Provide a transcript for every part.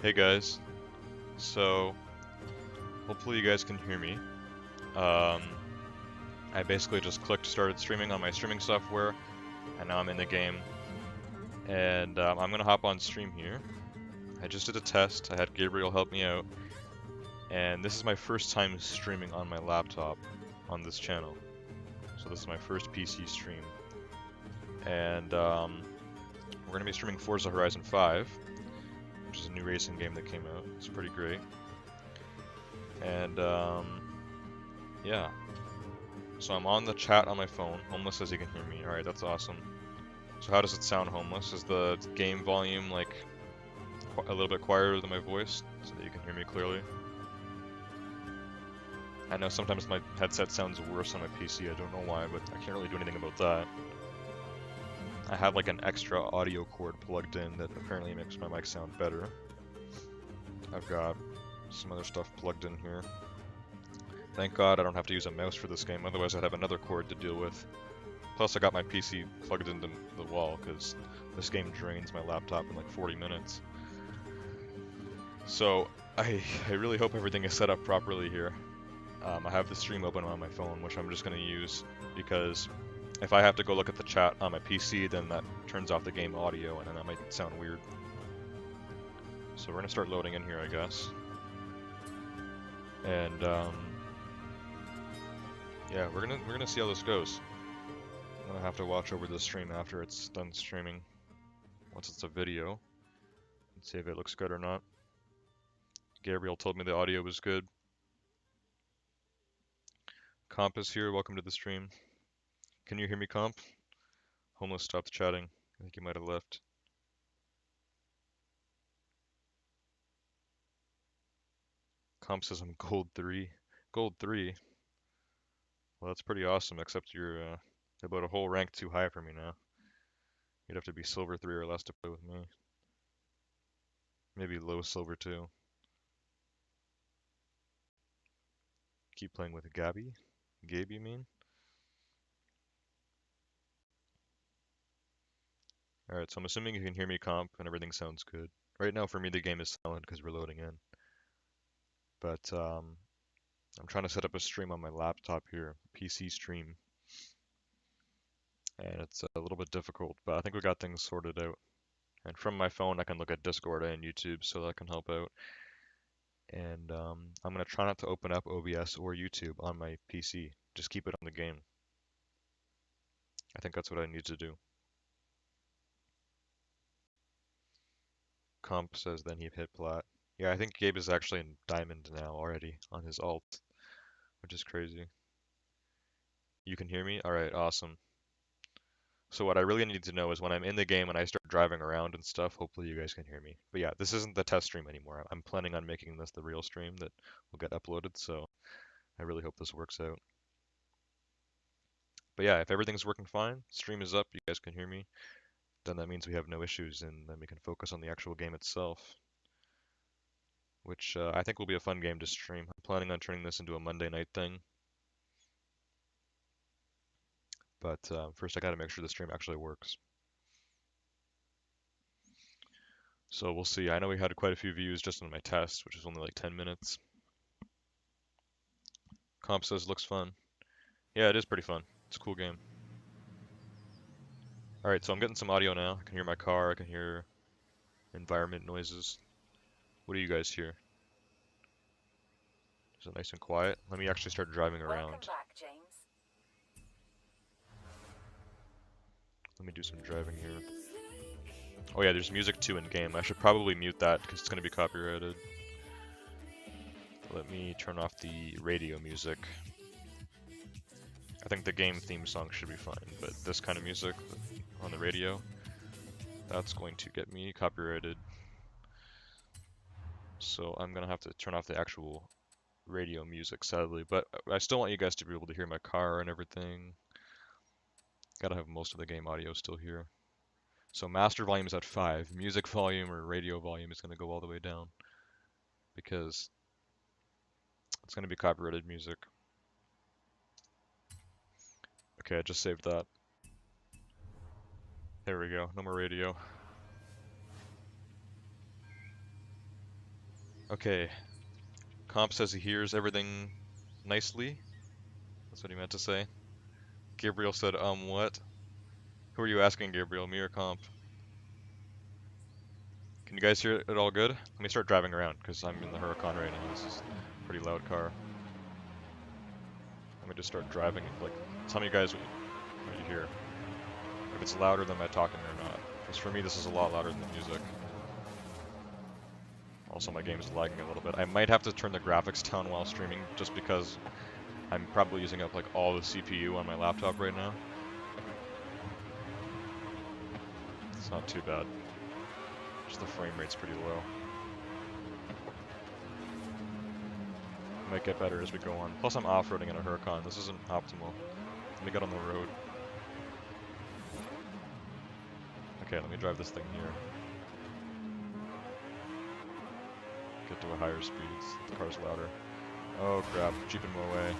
Hey guys, so hopefully you guys can hear me. Um, I basically just started streaming on my streaming software, and now I'm in the game. And I'm gonna hop on stream here. I just did a test. I had Gabriel help me out, and this is my first time streaming on my laptop on this channel. So this is my first PC stream, and we're gonna be streaming Forza Horizon 5, which is a new racing game that came out. It's pretty great, and yeah. So I'm on the chat on my phone. Homeless says he can hear me. Alright, that's awesome. So how does it sound, Homeless? Is the game volume like a little bit quieter than my voice so that you can hear me clearly? I know sometimes my headset sounds worse on my PC. I don't know why, but I can't really do anything about that. I have like an extra audio cord plugged in that apparently makes my mic sound better. I've got some other stuff plugged in here. Thank God I don't have to use a mouse for this game, otherwise I'd have another cord to deal with. Plus I got my PC plugged into the wall, because this game drains my laptop in like 40 minutes. So, I really hope everything is set up properly here. I have the stream open on my phone, which I'm just going to use, because if I have to go look at the chat on my PC, then that turns off the game audio, and then that might sound weird. So we're going to start loading in here, I guess. And, yeah, we're gonna see how this goes. I'm gonna have to watch over the stream after it's done streaming. Once it's a video. And see if it looks good or not. Gabriel told me the audio was good. Comp is here, welcome to the stream. Can you hear me, Comp? Homeless stopped chatting. I think he might have left. Comp says I'm gold 3. Gold 3? Well, that's pretty awesome, except you're about a whole rank too high for me now. You'd have to be silver 3 or less to play with me. Maybe low silver 2. Keep playing with Gabby? Gabe, you mean? Alright, so I'm assuming you can hear me, Comp, and everything sounds good. Right now, for me, the game is silent because we're loading in. But, I'm trying to set up a stream on my laptop here, PC stream. And it's a little bit difficult, but I think we got things sorted out. And from my phone, I can look at Discord and YouTube, so that can help out. And I'm going to try not to open up OBS or YouTube on my PC. Just keep it on the game. I think that's what I need to do. Comp says then he hit plat. Yeah, I think Gabe is actually in diamond now already on his alt, which is crazy. You can hear me? Alright, awesome. So what I really need to know is when I'm in the game and I start driving around and stuff, hopefully you guys can hear me. But yeah, this isn't the test stream anymore. I'm planning on making this the real stream that will get uploaded, so I really hope this works out. But yeah, if everything's working fine, stream is up, you guys can hear me, then that means we have no issues and then we can focus on the actual game itself. Which I think will be a fun game to stream. I'm planning on turning this into a Monday night thing. But first I gotta make sure the stream actually works. So we'll see. I know we had quite a few views just on my test, which was only like 10 minutes. Comp says looks fun. Yeah, it is pretty fun. It's a cool game. Alright, so I'm getting some audio now. I can hear my car, I can hear environment noises. What do you guys hear? Is it nice and quiet? Let me actually start driving around. Welcome back, James. Let me do some driving here. Oh yeah, there's music too in game. I should probably mute that because it's going to be copyrighted. Let me turn off the radio music. I think the game theme song should be fine, but this kind of music on the radio, that's going to get me copyrighted. So I'm going to have to turn off the actual radio music, sadly. But I still want you guys to be able to hear my car and everything. Gotta have most of the game audio still here. So master volume is at 5. Music volume or radio volume is going to go all the way down because it's going to be copyrighted music. Okay, I just saved that. There we go. No more radio. Okay. Comp says he hears everything nicely. That's what he meant to say. Gabriel said, what? Who are you asking, Gabriel? Me or Comp? Can you guys hear it all good? Let me start driving around, because I'm in the Huracan right now. This is a pretty loud car. Let me just start driving. Like, tell me guys what you hear. If it's louder than my talking or not. Because for me, this is a lot louder than the music. Also, my game is lagging a little bit. I might have to turn the graphics down while streaming, just because I'm probably using up like all the CPU on my laptop right now. It's not too bad. Just the frame rate's pretty low. Might get better as we go on. Plus I'm off-roading in a Huracan. This isn't optimal. Let me get on the road. Okay, let me drive this thing here. Get to a higher speeds. The car's louder. Oh crap, Jeep in my way.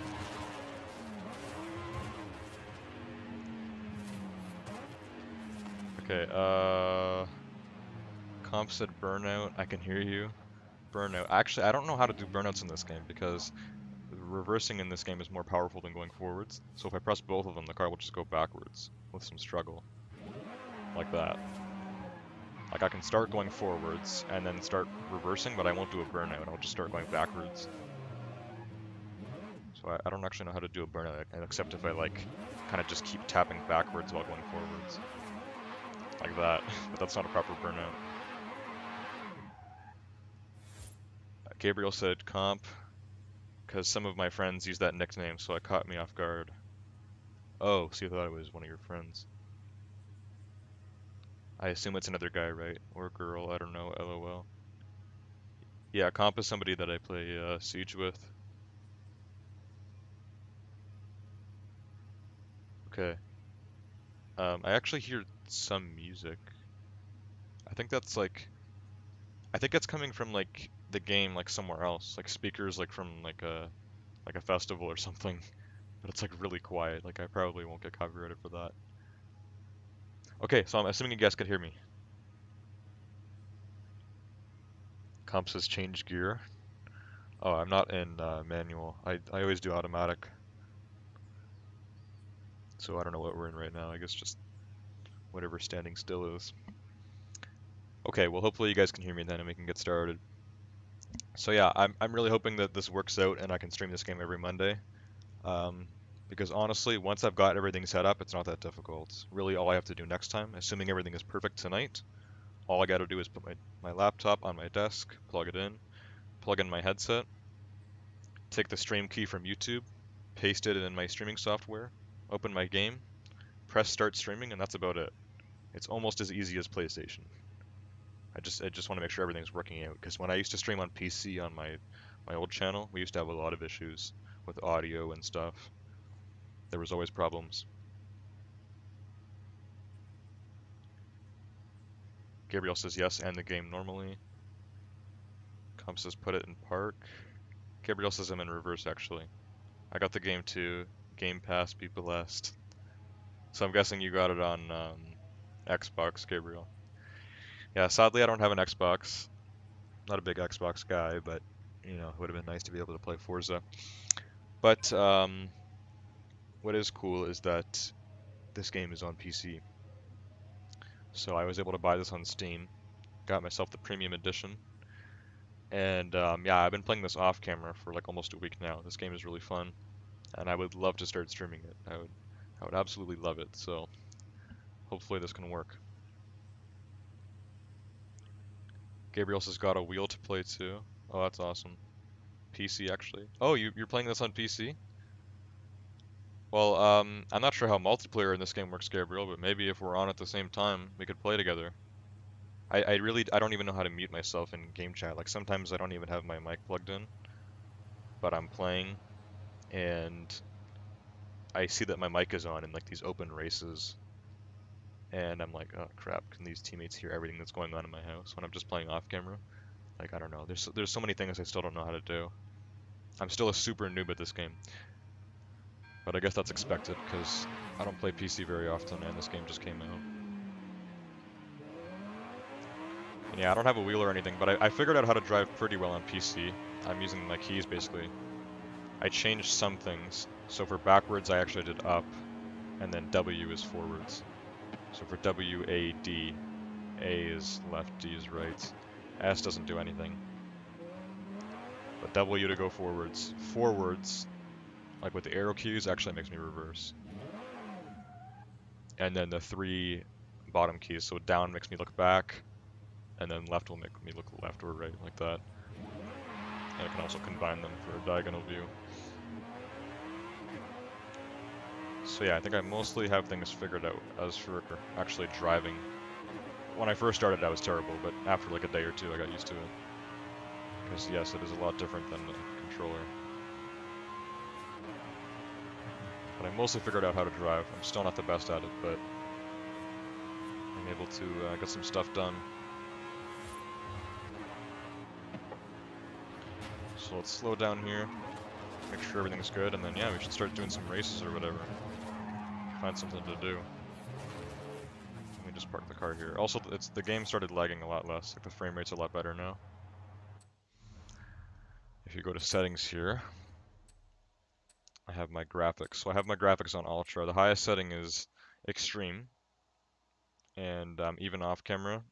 Okay, Comp said Burnout. I can hear you. Burnout. Actually, I don't know how to do burnouts in this game because reversing in this game is more powerful than going forwards. So if I press both of them, the car will just go backwards with some struggle. Like that. Like I can start going forwards and then start reversing, but I won't do a burnout. I'll just start going backwards. So I don't actually know how to do a burnout, except if I like kind of just keep tapping backwards while going forwards. Like that, but that's not a proper burnout. Gabriel said Comp, because some of my friends use that nickname, so it caught me off guard. Oh, so you thought it was one of your friends. I assume it's another guy, right? Or girl, I don't know, LOL. Yeah, Comp is somebody that I play Siege with. Okay. I actually hear some music. I think that's like, I think it's coming from like the game, like somewhere else, like speakers, like from like a festival or something. But it's like really quiet. Like I probably won't get copyrighted for that. Okay, so I'm assuming you guys could hear me. Comp says change gear. Oh, I'm not in manual. I always do automatic. So I don't know what we're in right now. I guess just whatever standing still is. Okay, well hopefully you guys can hear me then and we can get started. So yeah, I'm really hoping that this works out and I can stream this game every Monday. Because honestly, once I've got everything set up, it's not that difficult. Really all I have to do next time, assuming everything is perfect tonight, all I gotta do is put my laptop on my desk, plug it in, plug in my headset, take the stream key from YouTube, paste it in my streaming software, open my game, press start streaming, and that's about it. It's almost as easy as PlayStation. I just want to make sure everything's working out, because when I used to stream on PC on my old channel, we used to have a lot of issues with audio and stuff. There was always problems. Gabriel says yes, and the game normally. Comp says put it in park. Gabriel says I'm in reverse actually. I got the game too. Game Pass, be blessed. So I'm guessing you got it on Xbox, Gabriel. Yeah, sadly I don't have an Xbox. Not a big Xbox guy, but you know, it would have been nice to be able to play Forza. But what is cool is that this game is on PC. So I was able to buy this on Steam, got myself the premium edition, and yeah, I've been playing this off camera for like almost a week now. This game is really fun, and I would love to start streaming it. I would absolutely love it. So hopefully this can work. Gabriel says got a wheel to play too. Oh, that's awesome. PC actually. Oh, you're playing this on PC? Well, I'm not sure how multiplayer in this game works, Gabriel, but maybe if we're on at the same time, we could play together. I don't even know how to mute myself in game chat. Like sometimes I don't even have my mic plugged in, but I'm playing and I see that my mic is on in like these open races, and I'm like, oh crap, can these teammates hear everything that's going on in my house when I'm just playing off camera? Like I don't know. There's so many things I still don't know how to do. I'm still a super noob at this game, but I guess that's expected because I don't play PC very often, and this game just came out. And yeah, I don't have a wheel or anything, but I figured out how to drive pretty well on PC. I'm using my keys basically. I changed some things. So for backwards, I actually did up, and then W is forwards. So for W, A, D, A is left, D is right. S doesn't do anything. But W to go forwards. Forwards, like with the arrow keys, actually makes me reverse. And then the 3 bottom keys, so down makes me look back, and then left will make me look left or right, like that. And I can also combine them for a diagonal view. So yeah, I think I mostly have things figured out. As for actually driving, when I first started I was terrible, but after like a day or two I got used to it. Because yes, it is a lot different than the controller. But I mostly figured out how to drive. I'm still not the best at it, but I'm able to get some stuff done. So let's slow down here, make sure everything's good, and then yeah, we should start doing some races or whatever. Find something to do. Let me just park the car here. Also, the game started lagging a lot less. Like the frame rate's a lot better now. If you go to settings here, I have my graphics. So I have my graphics on ultra. The highest setting is extreme, and even off camera,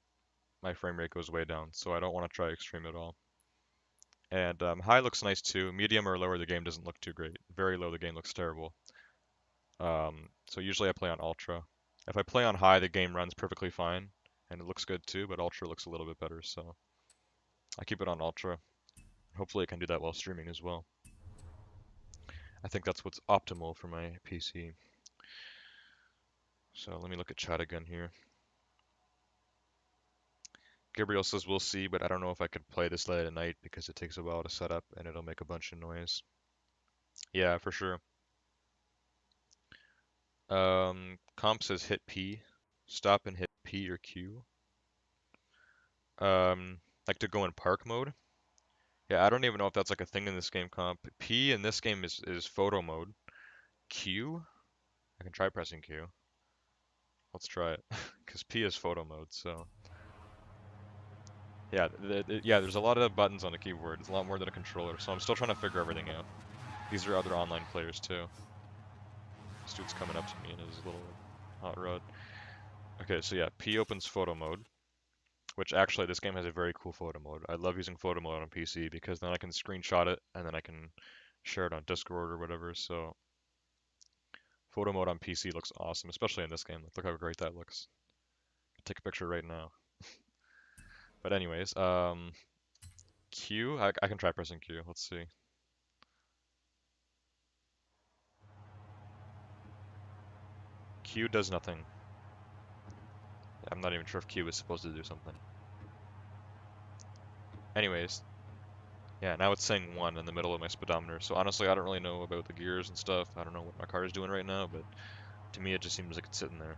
my frame rate goes way down. So I don't want to try extreme at all. And high looks nice too. Medium or lower, the game doesn't look too great. Very low, the game looks terrible. So usually I play on ultra. If I play on high, the game runs perfectly fine, and it looks good too, but ultra looks a little bit better, so I keep it on ultra. Hopefully I can do that while streaming as well. I think that's what's optimal for my PC. So let me look at chat again here. Gabriel says we'll see, but I don't know if I could play this late at night because it takes a while to set up and it'll make a bunch of noise. Yeah, for sure. Comp says hit P. Stop and hit P or Q. Like to go in park mode. Yeah, I don't even know if that's like a thing in this game, comp. P in this game is photo mode. Q? I can try pressing Q. Let's try it, because P is photo mode, so. Yeah, there's a lot of buttons on the keyboard. It's a lot more than a controller, so I'm still trying to figure everything out. These are other online players too. This dude's coming up to me in his little hot rod. Okay, so yeah, P opens photo mode, which actually this game has a very cool photo mode. I love using photo mode on PC because then I can screenshot it and then I can share it on Discord or whatever, so photo mode on PC looks awesome, especially in this game. Look how great that looks. Take a picture right now. But anyways, Q, I can try pressing Q. Let's see. Q does nothing. I'm not even sure if Q is supposed to do something. Anyways, yeah, now it's saying 1 in the middle of my speedometer. So honestly, I don't really know about the gears and stuff. I don't know what my car is doing right now, but to me it just seems like it's sitting there.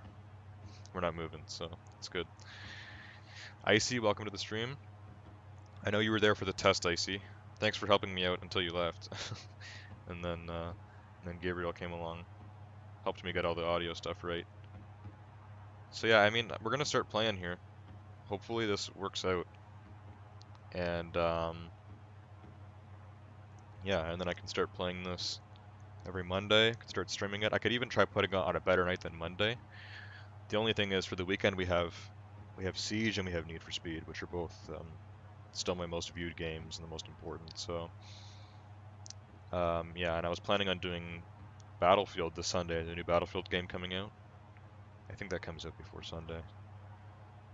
We're not moving, so it's good. Icy, welcome to the stream. I know you were there for the test, Icy. Thanks for helping me out until you left. and then Gabriel came along, helped me get all the audio stuff right. So yeah, I mean, we're gonna start playing here. Hopefully this works out. And yeah, and then I can start playing this every Monday. I can start streaming it. I could even try putting it on a better night than Monday. The only thing is, for the weekend we have Siege and we have Need for Speed, which are both still my most viewed games and the most important. So yeah, and I was planning on doing Battlefield this Sunday, the new Battlefield game coming out. I think that comes out before Sunday.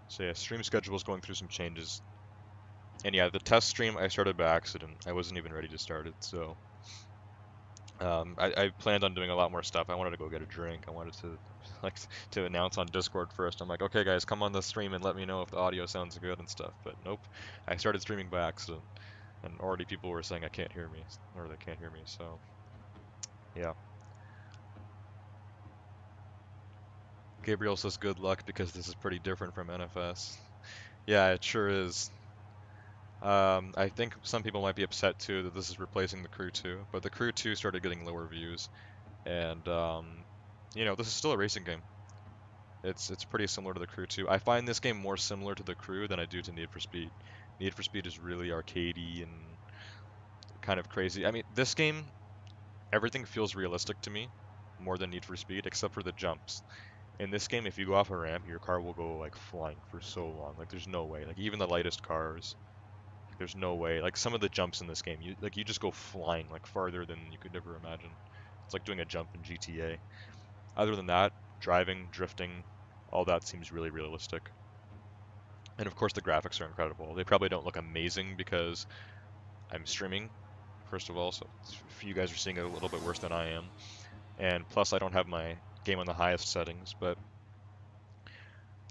So yeah, stream schedule is going through some changes. And yeah, the test stream I started by accident. I wasn't even ready to start it, so I planned on doing a lot more stuff. I wanted to go get a drink. I wanted to like to announce on Discord first. I'm like, okay guys, come on the stream and let me know if the audio sounds good and stuff. But nope, I started streaming by accident, and already people were saying I can't hear me, or they can't hear me. So yeah. Gabriel says good luck because this is pretty different from NFS. Yeah, it sure is. I think some people might be upset too that this is replacing the Crew 2, but the Crew 2 started getting lower views, and you know, this is still a racing game. It's pretty similar to the Crew too. I find this game more similar to the Crew than I do to Need for Speed. Need for Speed is really arcadey and kind of crazy. I mean, this game, everything feels realistic to me more than Need for Speed, except for the jumps. In this game, if you go off a ramp, your car will go like flying for so long. Like there's no way. Like even the lightest cars, there's no way. Like some of the jumps in this game, you just go flying like farther than you could ever imagine. It's like doing a jump in GTA. Other than that, driving, drifting, all that seems really realistic. And of course the graphics are incredible. They probably don't look amazing because I'm streaming, first of all, so if you guys are seeing it a little bit worse than I am. And plus I don't have my game on the highest settings, but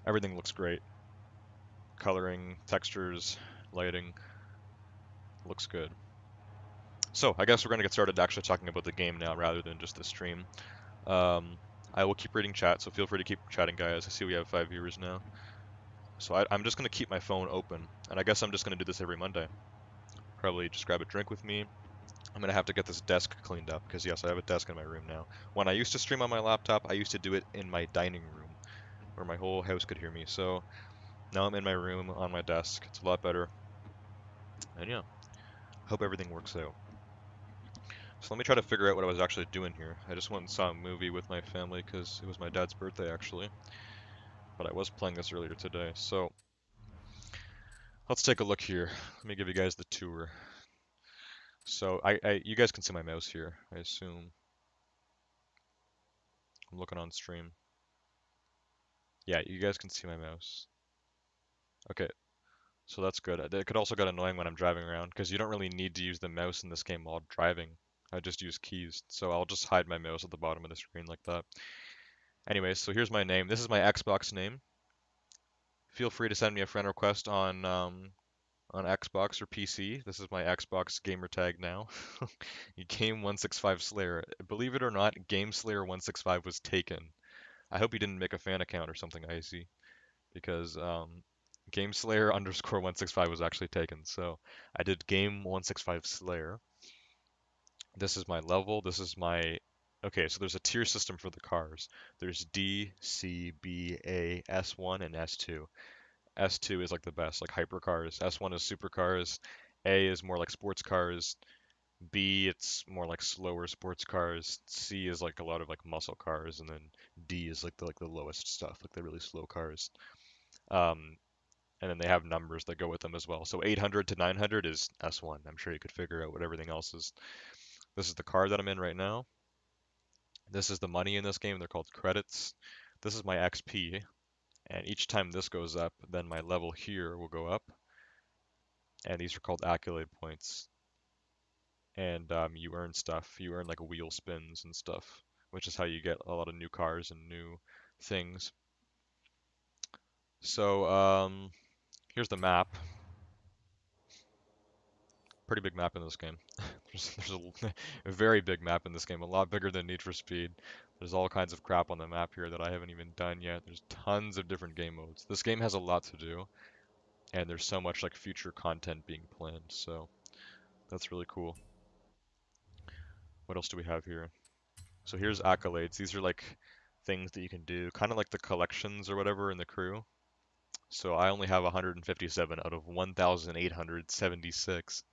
everything looks great. Coloring, textures, lighting, looks good. So I guess we're going to get started actually talking about the game now rather than just the stream. Um, I will keep reading chat, so feel free to keep chatting, guys. I see we have 5 viewers now. So I'm just going to keep my phone open, and I guess I'm just going to do this every Monday. Probably just grab a drink with me. I'm going to have to get this desk cleaned up, because yes, I have a desk in my room now. When I used to stream on my laptop, I used to do it in my dining room, where my whole house could hear me. So now I'm in my room on my desk. It's a lot better. And yeah, hope everything works out. So let me try to figure out what I was actually doing here. I just went and saw a movie with my family because it was my dad's birthday actually. But I was playing this earlier today. So let's take a look here. Let me give you guys the tour. So you guys can see my mouse here, I assume. I'm looking on stream. Yeah, you guys can see my mouse. Okay, so that's good. It could also get annoying when I'm driving around because you don't really need to use the mouse in this game while driving. I just use keys. So I'll just hide my mouse at the bottom of the screen like that. Anyways, so here's my name. This is my Xbox name. Feel free to send me a friend request on Xbox or PC. This is my Xbox gamer tag now. Game 165 Slayer. Believe it or not, Game Slayer 165 was taken. I hope you didn't make a fan account or something, Icy, because Game Slayer underscore 165 was actually taken. So I did Game 165 Slayer. This is my level. This is my. Okay, so there's a tier system for the cars. There's D, C, B, A, S1, and S2. S2 is like the best, like hypercars. S1 is supercars. A is more like sports cars. B, it's more like slower sports cars. C is like a lot of like muscle cars, and then D is like the lowest stuff, like the really slow cars. Um, and then they have numbers that go with them as well. So 800 to 900 is S1. I'm sure you could figure out what everything else is. This is the car that I'm in right now. This is the money in this game. They're called credits. This is my XP, and each time this goes up, then my level here will go up, and these are called accolade points. And you earn stuff. You earn like wheel spins and stuff, which is how you get a lot of new cars and new things. So here's the map. Pretty big map in this game. there's a very big map in this game, a lot bigger than Need for Speed. There's all kinds of crap on the map here that I haven't even done yet. There's tons of different game modes. This game has a lot to do, and there's so much like future content being planned, so that's really cool. What else do we have here? So here's accolades. These are like things that you can do, kind of like the collections or whatever in the Crew. So I only have 157 out of 1,876.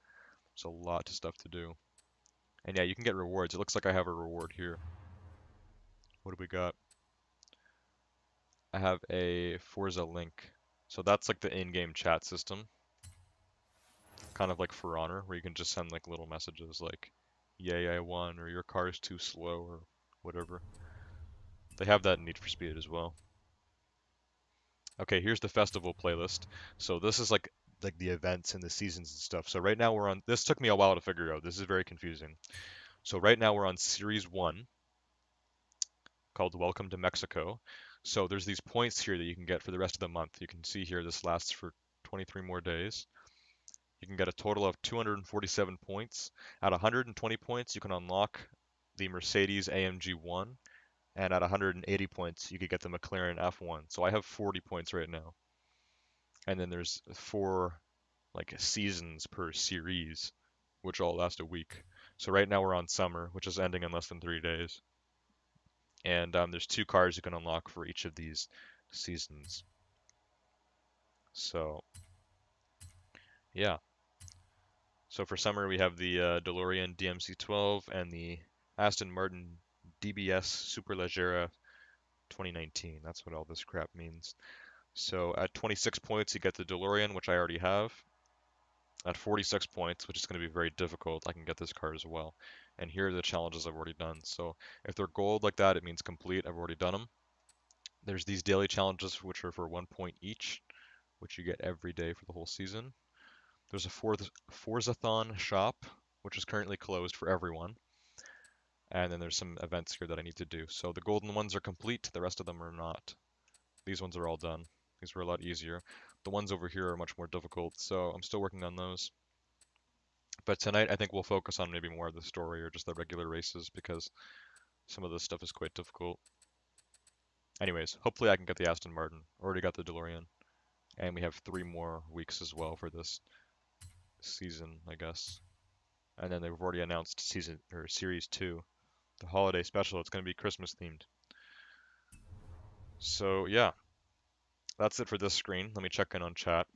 It's a lot of stuff to do. And yeah, you can get rewards. It looks like I have a reward here. What do we got? I have a Forza link. So that's like the in-game chat system, kind of like For Honor, where you can just send like little messages like, "Yay, I won," or "Your car is too slow," or whatever. They have that in Need for Speed as well. Okay, here's the festival playlist. So this is like the events and the seasons and stuff. So right now we're on. This took me a while to figure out. This is very confusing. So right now we're on Series 1, called Welcome to Mexico. So there's these points here that you can get for the rest of the month. You can see here this lasts for 23 more days. You can get a total of 247 points. At 120 points, you can unlock the Mercedes AMG 1, and at 180 points, you could get the McLaren F1. So I have 40 points right now. And then there's 4 like seasons per series, which all last a week. So right now we're on summer, which is ending in less than 3 days. And there's 2 cars you can unlock for each of these seasons. So, yeah. So for summer, we have the DeLorean DMC-12 and the Aston Martin DBS Superleggera 2019. That's what all this crap means. So at 26 points, you get the DeLorean, which I already have. At 46 points, which is going to be very difficult, I can get this car as well. And here are the challenges I've already done. So if they're gold like that, it means complete. I've already done them. There's these daily challenges, which are for 1 point each, which you get every day for the whole season. There's a Forzathon shop, which is currently closed for everyone. And then there's some events here that I need to do. So the golden ones are complete, the rest of them are not. These ones are all done. These were a lot easier. The ones over here are much more difficult, so I'm still working on those. But tonight I think we'll focus on maybe more of the story or just the regular races because some of this stuff is quite difficult. Anyways, hopefully I can get the Aston Martin. Already got the DeLorean. And we have 3 more weeks as well for this season, I guess. And then they've already announced season or series 2, the holiday special. It's going to be Christmas themed. So yeah, that's it for this screen. Let me check in on chat.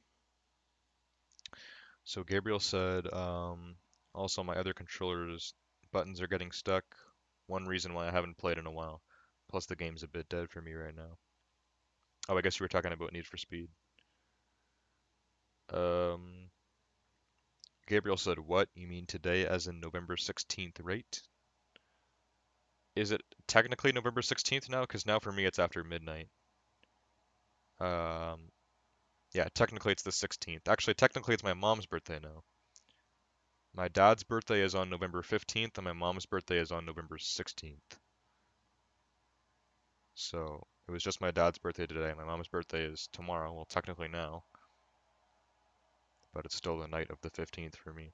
So Gabriel said, also my other controllers buttons are getting stuck. One reason why I haven't played in a while. Plus the game's a bit dead for me right now. Oh, I guess you were talking about Need for Speed. Um, Gabriel said, what? You mean today as in November 16th, right? Is it technically November 16th now? Because now for me it's after midnight. Um, yeah, technically it's the 16th. Actually, technically it's my mom's birthday now. My dad's birthday is on November 15th and my mom's birthday is on November 16th. So it was just my dad's birthday today. My mom's birthday is tomorrow. Well, technically now, but it's still the night of the 15th for me.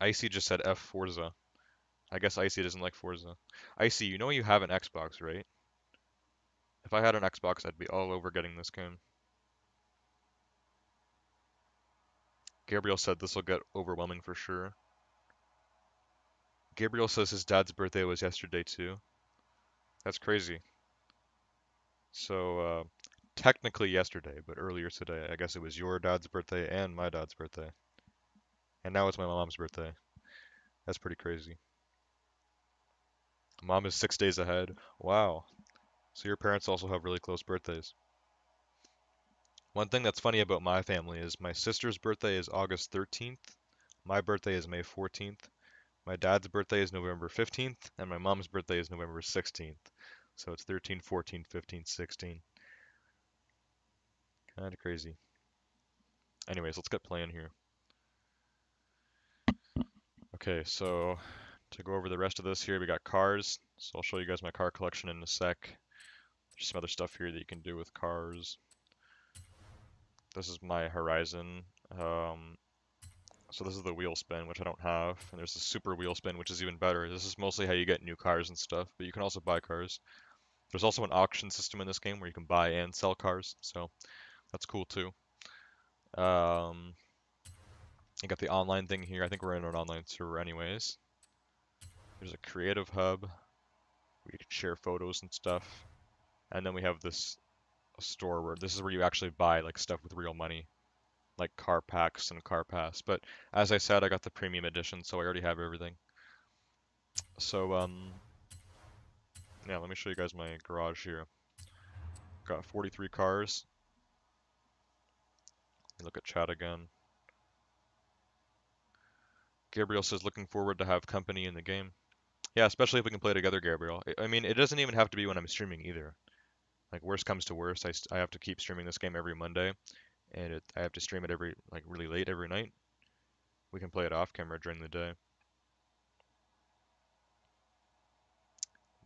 Icy just said F Forza. I guess Icy doesn't like Forza. Icy, you know you have an Xbox, right? If I had an Xbox, I'd be all over getting this game. Gabriel said this will get overwhelming for sure. Gabriel says his dad's birthday was yesterday too. That's crazy. So, technically yesterday, but earlier today, I guess it was your dad's birthday and my dad's birthday. And now it's my mom's birthday. That's pretty crazy. Mom is 6 days ahead. Wow. So your parents also have really close birthdays. One thing that's funny about my family is my sister's birthday is August 13th, my birthday is May 14th, my dad's birthday is November 15th, and my mom's birthday is November 16th. So it's 13, 14, 15, 16. Kind of crazy. Anyways, let's get playing here. Okay, so to go over the rest of this here, we got cars. So I'll show you guys my car collection in a sec. There's some other stuff here that you can do with cars. This is my Horizon. So this is the wheel spin, which I don't have, and there's the super wheel spin, which is even better. This is mostly how you get new cars and stuff, but you can also buy cars. There's also an auction system in this game where you can buy and sell cars, so that's cool too. You got the online thing here. I think we're in an online server anyways. There's a creative hub where you can share photos and stuff. And then we have this store where this is where you actually buy like stuff with real money, like car packs and car pass. But as I said, I got the premium edition, so I already have everything. So yeah, let me show you guys my garage here. Got 43 cars. Look at chat again. Gabriel says looking forward to have company in the game. Yeah, especially if we can play together, Gabriel. I mean, it doesn't even have to be when I'm streaming either. Like worst comes to worst, I have to keep streaming this game every Monday, and I have to stream it every like really late every night. We can play it off camera during the day.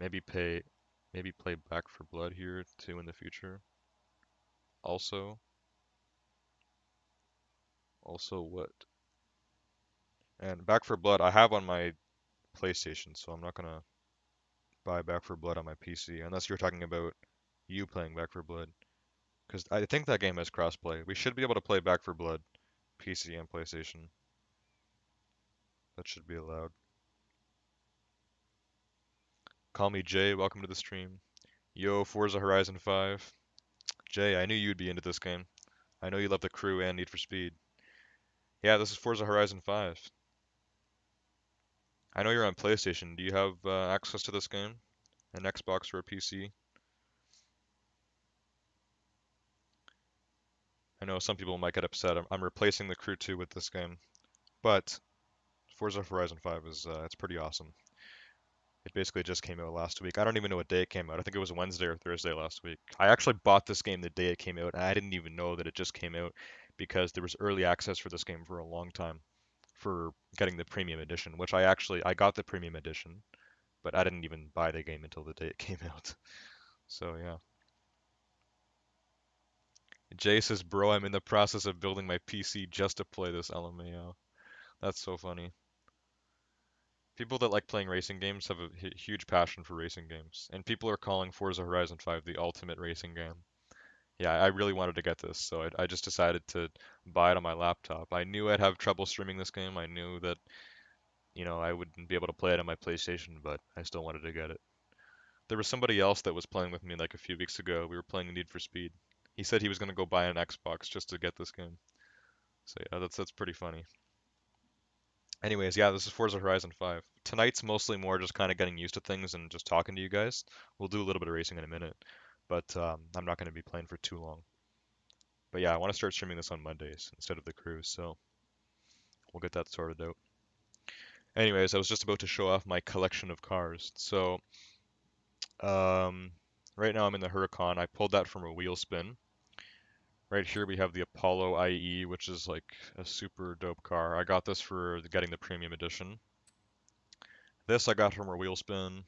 Maybe play Back for Blood here too in the future. Also what? And Back for Blood I have on my PlayStation, so I'm not gonna buy Back for Blood on my PC unless you're talking about you playing Back for Blood. Because I think that game has crossplay. We should be able to play Back for Blood, PC and PlayStation. That should be allowed. Call me Jay, welcome to the stream. Yo, Forza Horizon 5. Jay, I knew you'd be into this game. I know you love the crew and Need for Speed. Yeah, this is Forza Horizon 5. I know you're on PlayStation. Do you have access to this game? An Xbox or a PC? I know some people might get upset. I'm replacing the Crew 2 with this game, but Forza Horizon 5 is it's pretty awesome. It basically just came out last week. I don't even know what day it came out. I think it was Wednesday or Thursday last week. I actually bought this game the day it came out, and I didn't even know that it just came out because there was early access for this game for a long time for getting the premium edition, which I got the premium edition, but I didn't even buy the game until the day it came out. So yeah. Jay says, "Bro, I'm in the process of building my PC just to play this LMAO." That's so funny. People that like playing racing games have a huge passion for racing games, and people are calling Forza Horizon 5 the ultimate racing game. Yeah, I really wanted to get this, so I just decided to buy it on my laptop. I knew I'd have trouble streaming this game. I knew that, I wouldn't be able to play it on my PlayStation, but I still wanted to get it. There was somebody else that was playing with me like a few weeks ago. We were playing Need for Speed. He said he was going to go buy an Xbox just to get this game. So yeah, that's pretty funny. Anyways, yeah, this is Forza Horizon 5. Tonight's mostly more just kind of getting used to things and just talking to you guys. We'll do a little bit of racing in a minute, but I'm not going to be playing for too long. But yeah, I want to start streaming this on Mondays instead of the cruise, so we'll get that sorted out. Anyways, I was just about to show off my collection of cars. So, um, right now I'm in the Huracan. I pulled that from a wheel spin. Right here we have the Apollo IE, which is like a super dope car. I got this for getting the premium edition. This I got from a wheel spin.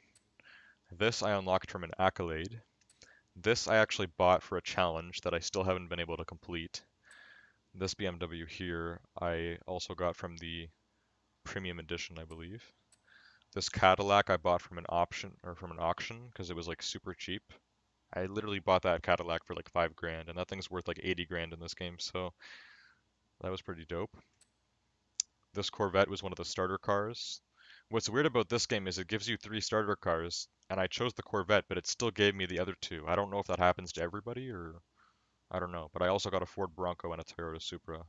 This I unlocked from an accolade. This I actually bought for a challenge that I still haven't been able to complete. This BMW here I also got from the premium edition, I believe. This Cadillac I bought from an auction because it was like super cheap. I literally bought that Cadillac for like 5 grand, and that thing's worth like 80 grand in this game, so that was pretty dope. This Corvette was one of the starter cars. What's weird about this game is it gives you 3 starter cars, and I chose the Corvette, but it still gave me the other 2. I don't know if that happens to everybody or I don't know, but I also got a Ford Bronco and a Toyota Supra.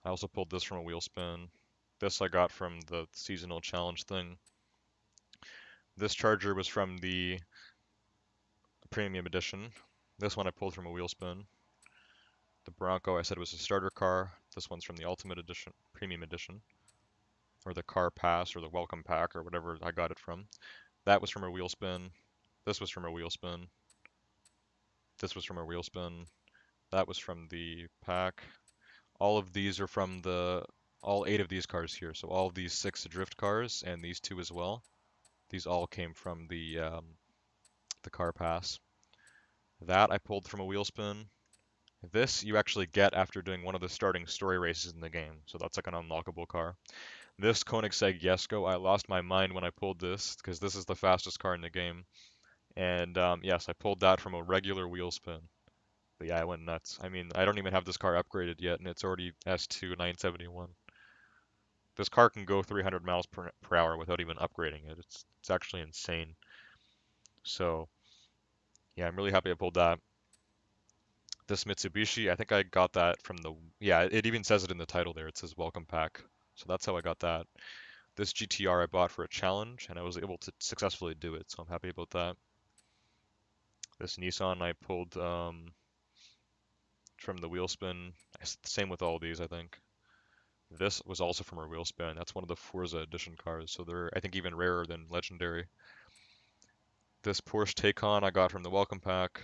I also pulled this from a wheel spin. This I got from the seasonal challenge thing. This Charger was from the premium edition. This one I pulled from a wheel spin. The Bronco I said was a starter car. This one's from the Ultimate Edition, Premium Edition, or the Car Pass or the Welcome Pack or whatever I got it from. That was from a wheel spin. This was from a wheel spin. This was from a wheel spin. That was from the pack. All of these are from all 8 of these cars here. So all of these 6 drift cars and these 2 as well. These all came from the Car Pass. That I pulled from a wheel spin. This you actually get after doing one of the starting story races in the game, so that's like an unlockable car. This Koenigsegg Jesko, I lost my mind when I pulled this, because this is the fastest car in the game. And yes, I pulled that from a regular wheel spin. But yeah, I went nuts. I mean, I don't even have this car upgraded yet, and it's already S2 971. This car can go 300 miles per hour without even upgrading it. It's actually insane. So yeah, I'm really happy I pulled that. This Mitsubishi, I think I got that from yeah, it even says it in the title there. It says welcome pack. So that's how I got that. This GTR I bought for a challenge, and I was able to successfully do it, so I'm happy about that. This Nissan I pulled from the wheel spin. Same with all these, I think. This was also from a wheel spin. That's one of the Forza edition cars, so they're, I think, even rarer than Legendary. This Porsche Taycan I got from the welcome pack.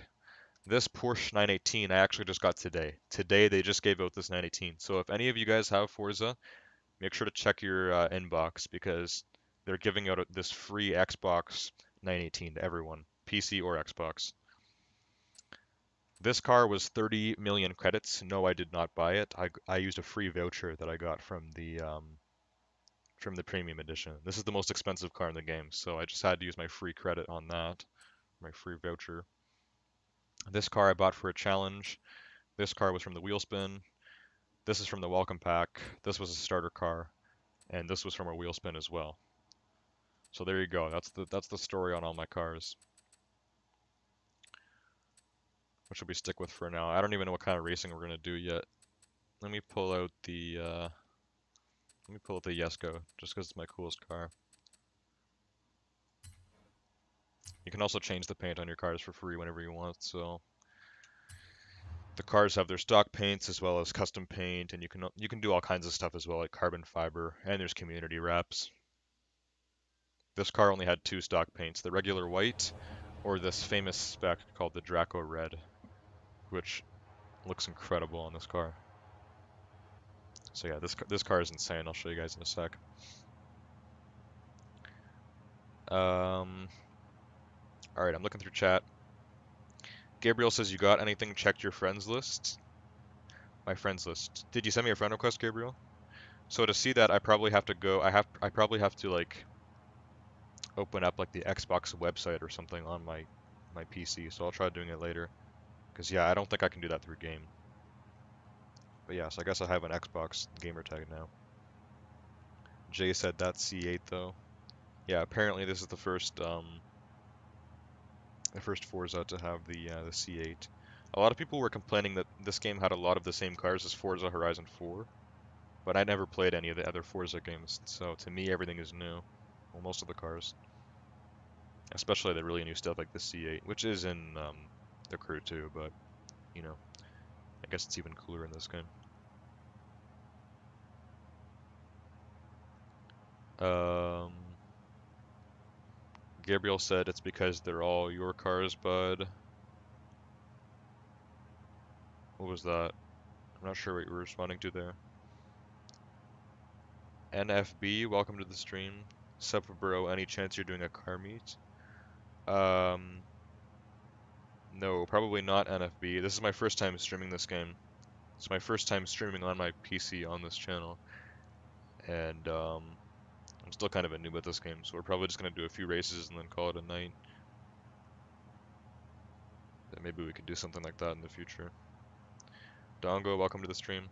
This Porsche 918 I actually just got today. Today they just gave out this 918. So if any of you guys have Forza, make sure to check your inbox because they're giving out this free Xbox 918 to everyone, PC or Xbox. This car was 30 million credits. No, I did not buy it. I used a free voucher that I got from the premium edition. This is the most expensive car in the game, so I just had to use my free credit on that, my free voucher. This car I bought for a challenge. This car was from the wheel spin. This is from the welcome pack. This was a starter car, and this was from a wheel spin as well. So there you go. That's the story on all my cars. which will we stick with for now. I don't even know what kind of racing we're gonna do yet. Let me pull out the Jesko, just because it's my coolest car. You can also change the paint on your cars for free whenever you want, so the cars have their stock paints as well as custom paint, and you can do all kinds of stuff as well, like carbon fiber, and there's community wraps. This car only had 2 stock paints, the regular white, or this famous spec called the Draco Red, which looks incredible on this car. So yeah, this car is insane. I'll show you guys in a sec. All right, I'm looking through chat. Gabriel says, you got anything? Checked your friends list? My friends list. Did you send me a friend request, Gabriel? So to see that, I probably have to go. I probably have to like open up like the Xbox website or something on my PC. So I'll try doing it later. Cause yeah, I don't think I can do that through game. But yeah, so I guess I have an Xbox gamer tag now. Jay said that's C8 though. Yeah, apparently this is the first Forza to have the C8. A lot of people were complaining that this game had a lot of the same cars as Forza Horizon 4, but I never played any of the other Forza games, so to me everything is new. Well, most of the cars. Especially the really new stuff like the C8, which is in the Crew too, but, you know, I guess it's even cooler in this game. Gabriel said it's because they're all your cars, bud. What was that? I'm not sure what you were responding to there. NFB, welcome to the stream. Sup, bro, any chance you're doing a car meet? No, probably not NFB. This is my first time streaming this game. It's my first time streaming on my PC on this channel. And, I'm still kind of a noob at this game, so we're probably just going to do a few races and then call it a night. Then maybe we could do something like that in the future. Dongo, welcome to the stream.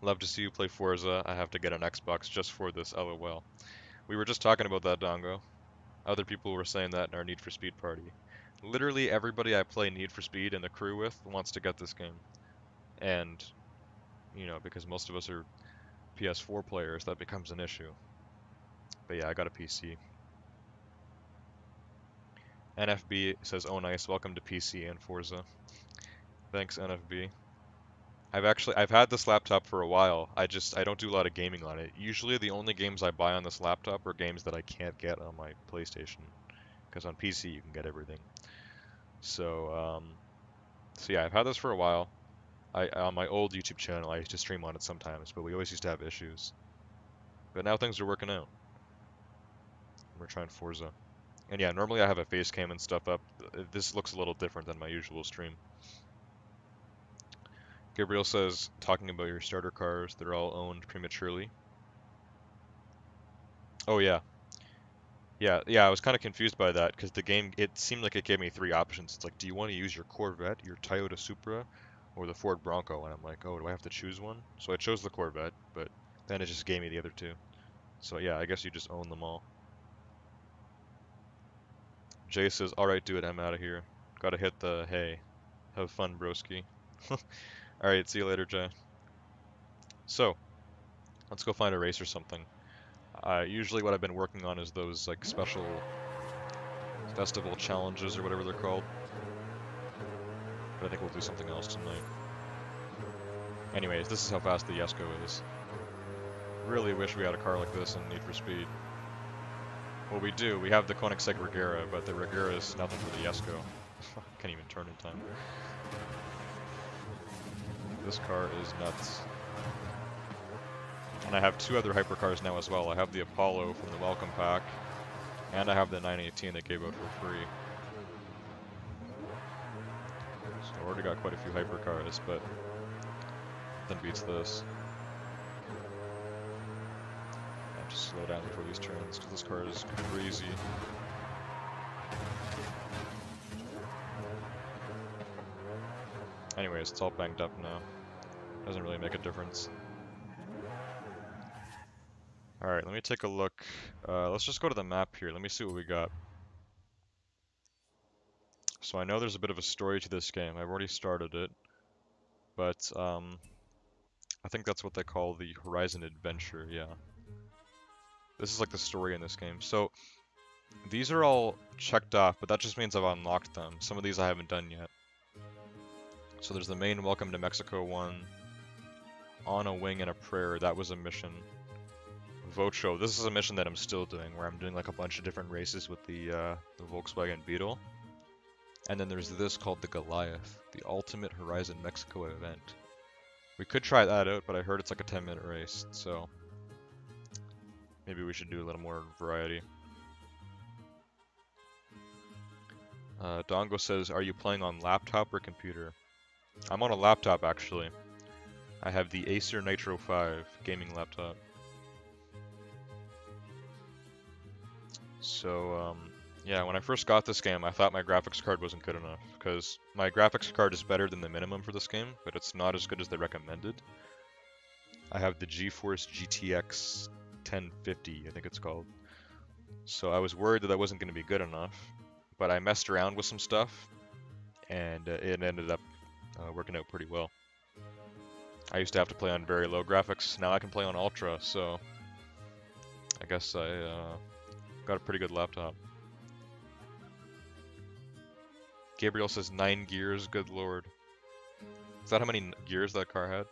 Love to see you play Forza. I have to get an Xbox just for this, LOL. We were just talking about that, Dongo. Other people were saying that in our Need for Speed party. Literally everybody I play Need for Speed in the crew with wants to get this game. And, you know, because most of us are PS4 players, that becomes an issue. But yeah, I got a PC. NFB says, oh nice, welcome to PC and Forza. Thanks, NFB. I've had this laptop for a while. I don't do a lot of gaming on it. Usually the only games I buy on this laptop are games that I can't get on my PlayStation. Because on PC you can get everything. So yeah, I've had this for a while. On my old YouTube channel, I used to stream on it sometimes, but we always used to have issues. But now things are working out. We're trying Forza. And yeah, normally I have a face cam and stuff up. This looks a little different than my usual stream. Gabriel says, talking about your starter cars, they're all owned prematurely. Oh yeah. Yeah, I was kind of confused by that because the game, it seemed like it gave me 3 options. It's like, do you want to use your Corvette, your Toyota Supra, or the Ford Bronco? And I'm like, oh, do I have to choose one? So I chose the Corvette, but then it just gave me the other 2. So yeah, I guess you just own them all. Jay says, alright dude, I'm out of here. Gotta hit the hay. Have fun, broski. Alright, see you later, Jay. So, let's go find a race or something. Usually what I've been working on is those like special festival challenges or whatever they're called. But I think we'll do something else tonight. Anyways, this is how fast the Jesko is. Really wish we had a car like this in Need for Speed. Well, we do. We have the Koenigsegg Regera, but the Regera is nothing for the Jesko. Can't even turn in time. This car is nuts. And I have 2 other hypercars now as well. I have the Apollo from the Welcome Pack, and I have the 918 that gave out for free. So I already got quite a few hypercars, but nothing beats this. I have to slow down before these turns, because this car is crazy. Anyways, it's all banged up now. Doesn't really make a difference. Alright, let me take a look. Let's just go to the map here. Let me see what we got. So I know there's a bit of a story to this game. I've already started it, but I think that's what they call the Horizon Adventure, yeah. This is like the story in this game. So these are all checked off, but that just means I've unlocked them. Some of these I haven't done yet. So there's the main Welcome to Mexico one. On a Wing and a Prayer, that was a mission. Vocho, this is a mission that I'm still doing, where I'm doing like a bunch of different races with the Volkswagen Beetle. And then there's this called the Goliath, the Ultimate Horizon Mexico event. We could try that out, but I heard it's like a 10-minute race, so maybe we should do a little more variety. Dongo says, are you playing on laptop or computer? I'm on a laptop, actually. I have the Acer Nitro 5 gaming laptop. So, yeah, when I first got this game, I thought my graphics card wasn't good enough, because my graphics card is better than the minimum for this game, but it's not as good as they recommended. I have the GeForce GTX 1050, I think it's called. So I was worried that that wasn't going to be good enough, but I messed around with some stuff, and it ended up working out pretty well. I used to have to play on very low graphics, now I can play on ultra, so I guess I got a pretty good laptop. Gabriel says 9 gears, good lord. Is that how many gears that car had?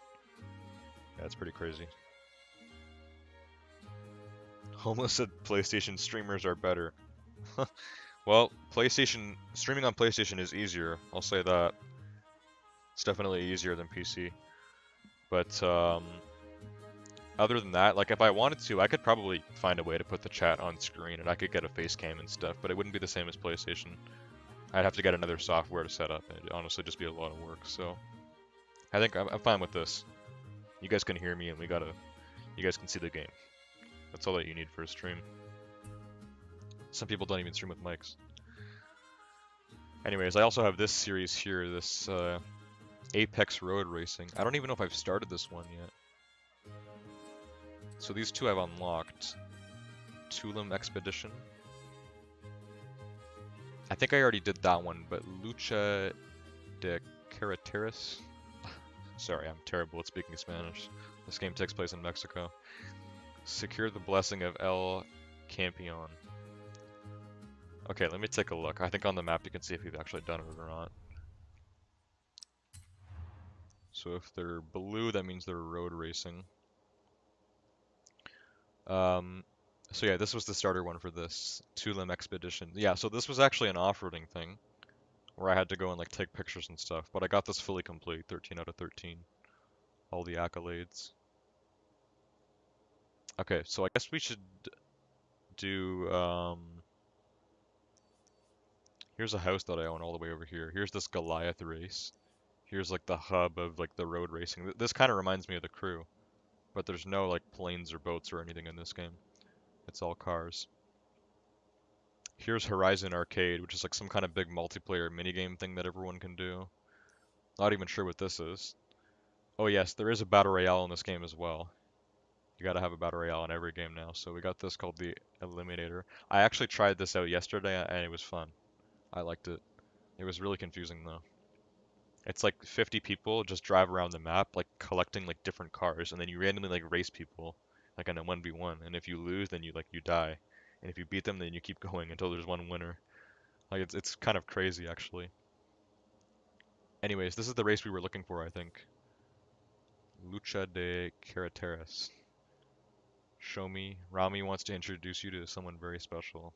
Yeah, that's pretty crazy. Homeless said PlayStation streamers are better. Well, streaming on PlayStation is easier, I'll say that. It's definitely easier than PC. But other than that, like if I wanted to, I could probably find a way to put the chat on screen and I could get a face cam and stuff, but it wouldn't be the same as PlayStation. I'd have to get another software to set up, and it'd honestly just be a lot of work, so I think I'm fine with this. You guys can hear me, and you guys can see the game. That's all that you need for a stream. Some people don't even stream with mics. Anyways, I also have this series here, this Apex Road Racing. I don't even know if I've started this one yet. So these two I've unlocked. Tulum Expedition. I think I already did that one, but Lucha de Carreteras. Sorry, I'm terrible at speaking Spanish. This game takes place in Mexico. Secure the blessing of El Campeon. Okay, let me take a look. I think on the map you can see if you've actually done it or not. So if they're blue, that means they're road racing. So yeah, this was the starter one for this Tulum Expedition. Yeah, so this was actually an off-roading thing, where I had to go and like take pictures and stuff, but I got this fully complete, 13 out of 13. All the accolades. Okay, so I guess we should do, here's a house that I own all the way over here. Here's this Goliath Race. Here's like the hub of like the road racing. This kind of reminds me of The Crew, but there's no like planes or boats or anything in this game. It's all cars. Here's Horizon Arcade, which is like some kind of big multiplayer minigame thing that everyone can do. Not even sure what this is. Oh yes, there is a Battle Royale in this game as well. You gotta have a Battle Royale in every game now. So we got this called the Eliminator. I actually tried this out yesterday and it was fun. I liked it. It was really confusing though. It's like 50 people just drive around the map, like collecting like different cars, and then you randomly like race people, like in a 1v1. And if you lose, then you die. And if you beat them, then you keep going until there's one winner. Like it's kind of crazy actually. Anyways, this is the race we were looking for, I think. Lucha de Carreteras. Show me. Rami wants to introduce you to someone very special.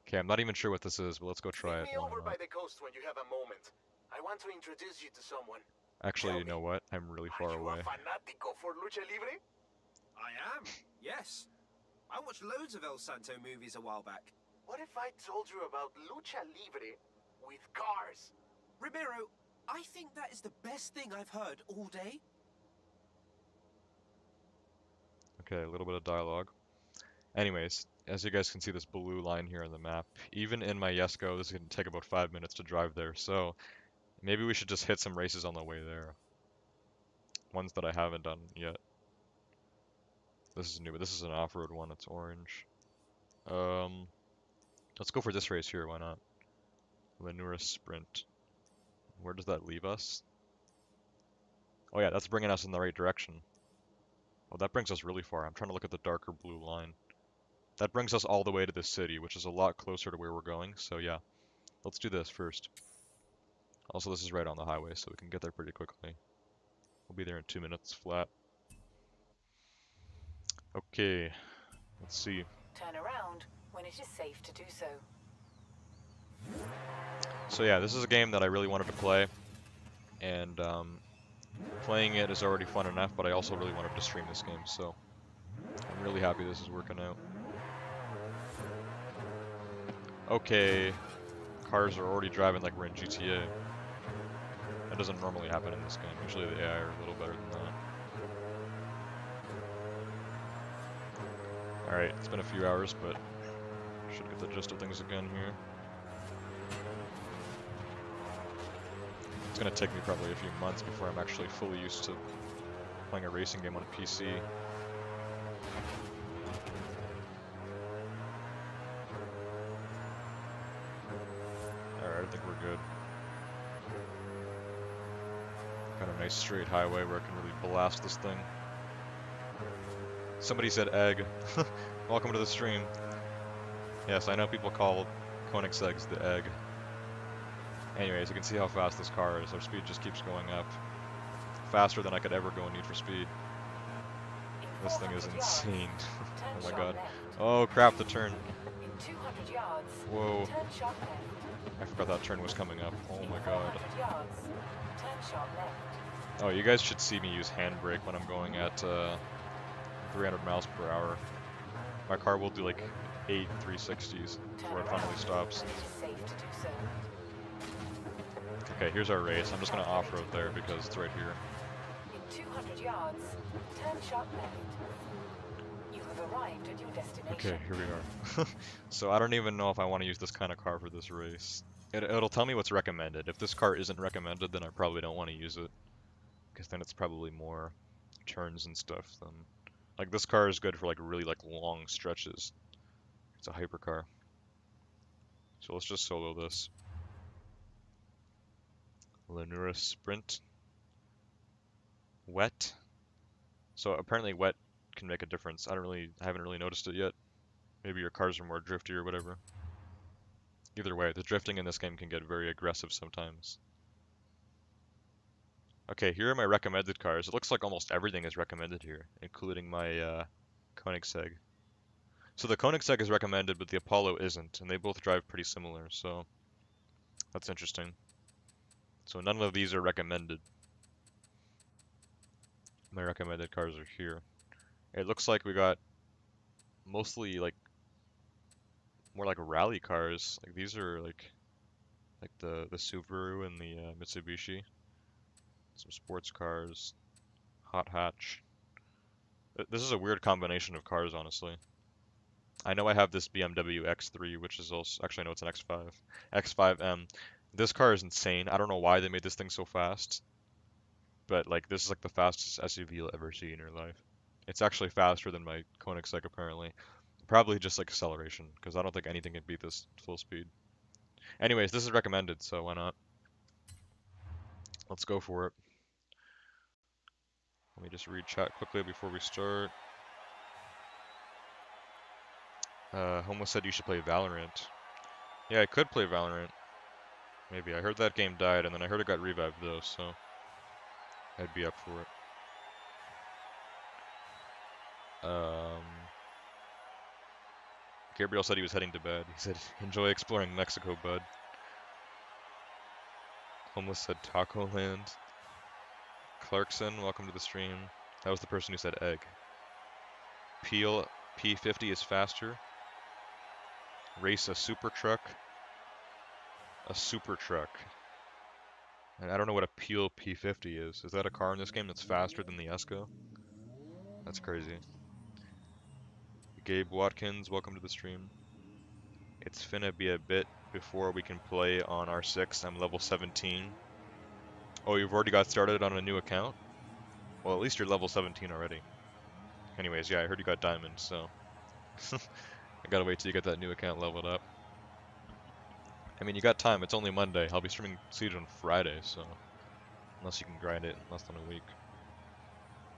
Okay, I'm not even sure what this is, but let's go try it. Meet me over by the coast when you have a moment. I want to introduce you to someone. Actually, you know what? I'm really far away. Are you a fanático for lucha libre? I am, yes. I watched loads of El Santo movies a while back. What if I told you about lucha libre with cars? Ramiro, I think that is the best thing I've heard all day. Okay, a little bit of dialogue. Anyways, as you guys can see this blue line here on the map, even in my Yesco, this is going to take about 5 minutes to drive there, so maybe we should just hit some races on the way there. Ones that I haven't done yet. This is new, but this is an off-road one, it's orange. Let's go for this race here, why not? Lenura Sprint. Where does that leave us? Oh yeah, that's bringing us in the right direction. Oh, that brings us really far. I'm trying to look at the darker blue line. That brings us all the way to the city, which is a lot closer to where we're going. So yeah, let's do this first. Also, this is right on the highway, so we can get there pretty quickly. We'll be there in 2 minutes flat. Okay, let's see. Turn around when it is safe to do so. So yeah, this is a game that I really wanted to play, and playing it is already fun enough, but I also really wanted to stream this game, so I'm really happy this is working out. Okay, cars are already driving like we're in GTA. That doesn't normally happen in this game. Usually the AI are a little better than that. Alright, it's been a few hours, but should get the gist of things again here. It's gonna take me probably a few months before I'm actually fully used to playing a racing game on a PC. Alright, I think we're good. Got a nice straight highway where I can really blast this thing. Somebody said egg. Welcome to the stream. Yes, I know people call Koenigseggs the egg. Anyways, you can see how fast this car is. Our speed just keeps going up. Faster than I could ever go in Need for Speed. This thing is insane. Oh my god. Oh crap, the turn. In 200 yards, Whoa. turn sharp left. I forgot that turn was coming up. Oh In my god. 400 yards, turn sharp left. Oh, you guys should see me use handbrake when I'm going at 300 miles per hour. My car will do like 8 360s before it finally stops. When it is safe to do so. Okay, here's our race. I'm just gonna off-road there because it's right here. In 200 yards, turn sharp left. You have arrived at your destination. Okay, here we are. So I don't even know if I want to use this kind of car for this race. It'll tell me what's recommended. If this car isn't recommended, then I probably don't want to use it. Because then it's probably more turns and stuff than... Like, this car is good for, like, really, like, long stretches. It's a hypercar. So let's just solo this. Lenura Sprint. Wet. So apparently wet can make a difference. I haven't really noticed it yet. Maybe your cars are more drifty or whatever. Either way, the drifting in this game can get very aggressive sometimes. Okay, here are my recommended cars. It looks like almost everything is recommended here, including my Koenigsegg. So the Koenigsegg is recommended, but the Apollo isn't, and they both drive pretty similar, so that's interesting. So none of these are recommended. My recommended cars are here. It looks like we got mostly like more like rally cars. Like these are like the Subaru and the Mitsubishi. Some sports cars, hot hatch. This is a weird combination of cars, honestly. I know I have this BMW X3, which is also actually no, it's an X5, X5M. This car is insane. I don't know why they made this thing so fast, but like this is like the fastest SUV you'll ever see in your life. It's actually faster than my Koenigsegg apparently. Probably just like acceleration, because I don't think anything can beat this full speed. Anyways, this is recommended, so why not? Let's go for it. Let me just read chat quickly before we start. Homo said you should play Valorant. Yeah, I could play Valorant. Maybe. I heard that game died, and then I heard it got revived though, so I'd be up for it. Gabriel said he was heading to bed. He said, enjoy exploring Mexico, bud. Homeless said Taco Land. Clarkson, welcome to the stream. That was the person who said egg. Peel P50 is faster. Race a super truck. A super truck. And I don't know what a Peel P50 is. Is that a car in this game that's faster than the Esco? That's crazy. Gabe Watkins, welcome to the stream. It's finna be a bit before we can play on R6. I'm level 17. Oh, you've already got started on a new account? Well, at least you're level 17 already. Anyways, yeah, I heard you got diamonds, so... I gotta wait till you get that new account leveled up. I mean, you got time. It's only Monday. I'll be streaming Siege on Friday, so unless you can grind it in less than a week.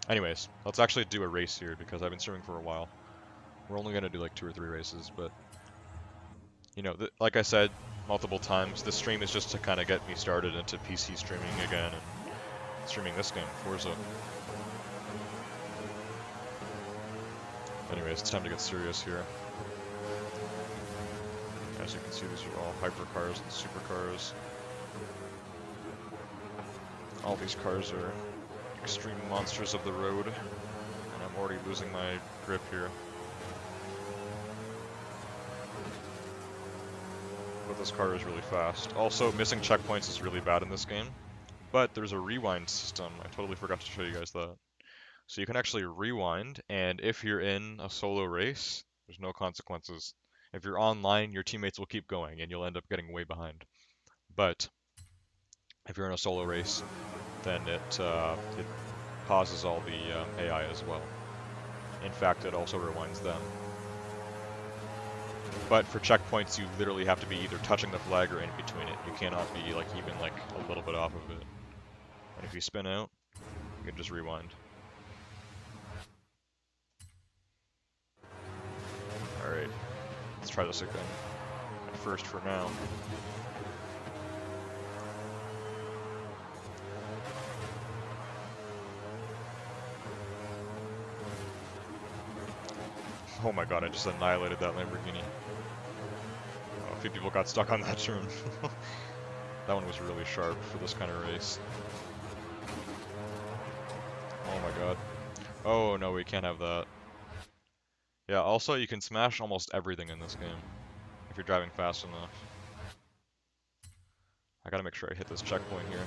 Anyways, let's actually do a race here because I've been streaming for a while. We're only gonna do like 2 or 3 races, but you know, like I said multiple times, this stream is just to kind of get me started into PC streaming again and streaming this game, Forza. Anyways, it's time to get serious here. As you can see, these are all hypercars and supercars. All these cars are extreme monsters of the road, and I'm already losing my grip here. But this car is really fast. Also, missing checkpoints is really bad in this game, but there's a rewind system. I totally forgot to show you guys that. So you can actually rewind, and if you're in a solo race, there's no consequences. If you're online, your teammates will keep going, and you'll end up getting way behind. But if you're in a solo race, then it pauses all the AI as well. In fact, it also rewinds them. But for checkpoints, you literally have to be either touching the flag or in between it. You cannot be like even like a little bit off of it. And if you spin out, you can just rewind. Alright, let's try this again. At first for now. Oh my god, I just annihilated that Lamborghini. Oh, a few people got stuck on that turn. That one was really sharp for this kind of race. Oh my god. Oh no, we can't have that. Yeah, also you can smash almost everything in this game, if you're driving fast enough. I gotta make sure I hit this checkpoint here.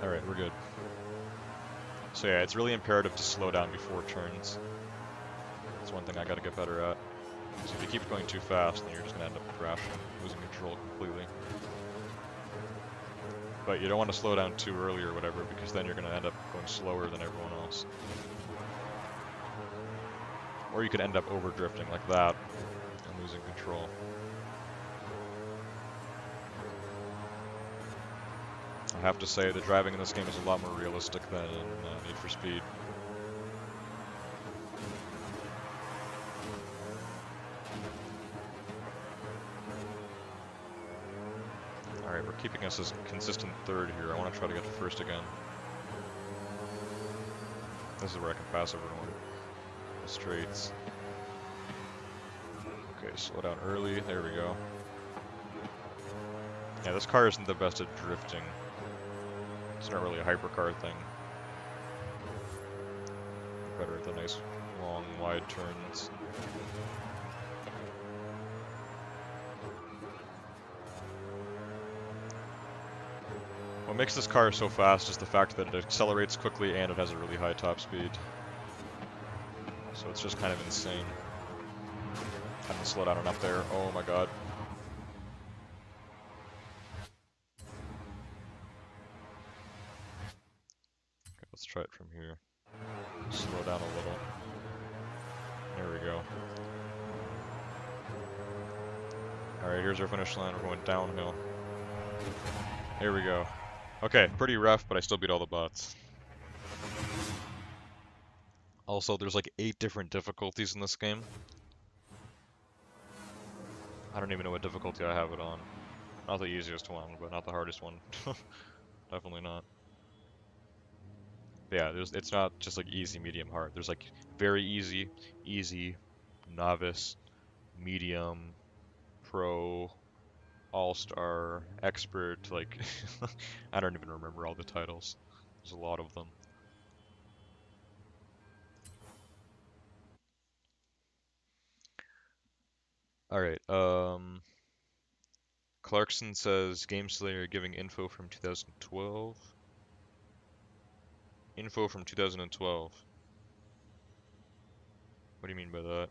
Alright, we're good. So yeah, it's really imperative to slow down before turns. That's one thing I gotta get better at. So if you keep going too fast, then you're just gonna end up crashing, losing control completely. But you don't want to slow down too early or whatever, because then you're gonna end up going slower than everyone else. Or you could end up over drifting like that and losing control. I have to say, the driving in this game is a lot more realistic than in Need for Speed. Alright, we're keeping us as consistent third here. I want to try to get to first again. This is where I can pass everyone. The straights. Okay, slow down early. There we go. Yeah, this car isn't the best at drifting. It's not really a hypercar thing. Better at the nice, long, wide turns. What makes this car so fast is the fact that it accelerates quickly and it has a really high top speed. So it's just kind of insane. I haven't slowed down enough there. Oh my god. Okay, let's try it from here. Slow down a little. There we go. Alright, here's our finish line. We're going downhill. There we go. Okay, pretty rough, but I still beat all the bots. Also, there's like 8 different difficulties in this game. I don't even know what difficulty I have it on. Not the easiest one, but not the hardest one. Definitely not. But yeah, it's not just like easy, medium, hard. There's like very easy, easy, novice, medium, pro, all-star, expert, like, I don't even remember all the titles. There's a lot of them. Alright, Clarkson says Game Slayer giving info from 2012. Info from 2012. What do you mean by that?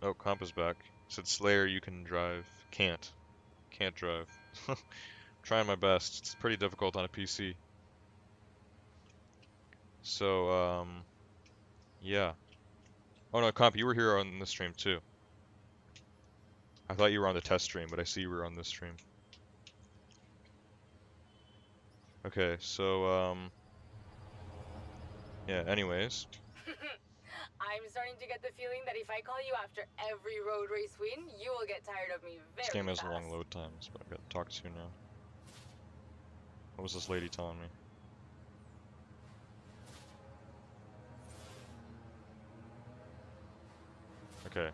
Oh, Comp is back. Said Slayer you can drive. Can't. Can't drive. Trying my best. It's pretty difficult on a PC. So, yeah. Oh no, Comp, you were here on this stream too. I thought you were on the test stream, but I see you were on this stream. Okay, so, yeah, anyways. I'm starting to get the feeling that if I call you after every road race win, you will get tired of me very This game has fast. long load times, but I've got to talk to now. What was this lady telling me? Okay.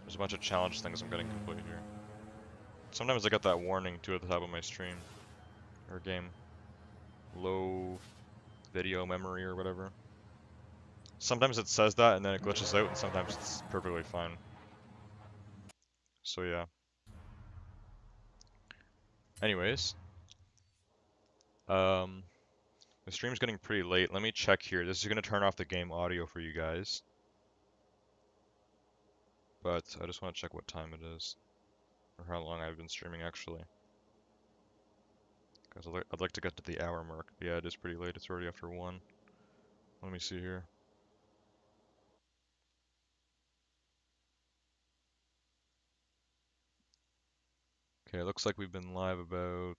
There's a bunch of challenge things I'm getting completed here. Sometimes I get that warning too at the top of my stream. Or game. Low video memory or whatever. Sometimes it says that and then it glitches out, and sometimes it's perfectly fine. So yeah. Anyways. The stream's getting pretty late. Let me check here. This is going to turn off the game audio for you guys. But I just want to check what time it is. Or how long I've been streaming actually. Because I'd like to get to the hour mark. Yeah, it is pretty late. It's already after 1. Let me see here. Okay, it looks like we've been live about...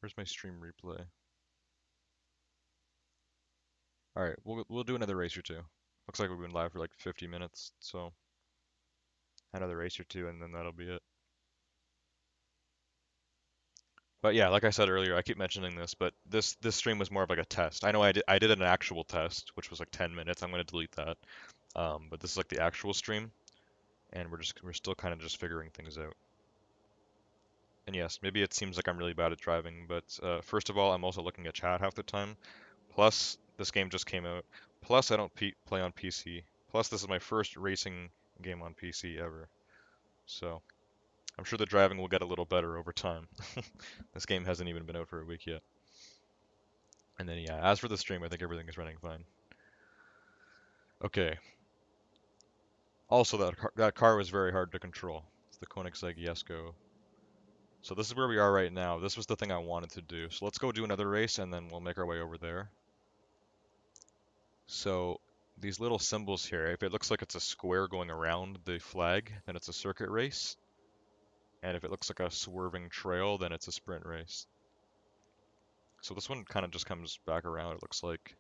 Where's my stream replay? Alright, we'll do another race or two. Looks like we've been live for like 50 minutes, so... Another race or two, and then that'll be it. But yeah, like I said earlier, I keep mentioning this, but this stream was more of like a test. I know I did an actual test, which was like 10 minutes. I'm going to delete that. But this is like the actual stream, and we're still kind of just figuring things out. And yes, maybe it seems like I'm really bad at driving, but first of all, I'm also looking at chat half the time. Plus, this game just came out. Plus, I don't play on PC. Plus, this is my first racing game on PC ever. So, I'm sure the driving will get a little better over time. This game hasn't even been out for a week yet. And then, yeah, as for the stream, I think everything is running fine. Okay. Also, that car was very hard to control. It's the Koenigsegg Jesko. So this is where we are right now. This was the thing I wanted to do. So let's go do another race, and then we'll make our way over there. So these little symbols here, if it looks like it's a square going around the flag, then it's a circuit race. And if it looks like a swerving trail, then it's a sprint race. So this one kind of just comes back around, it looks like.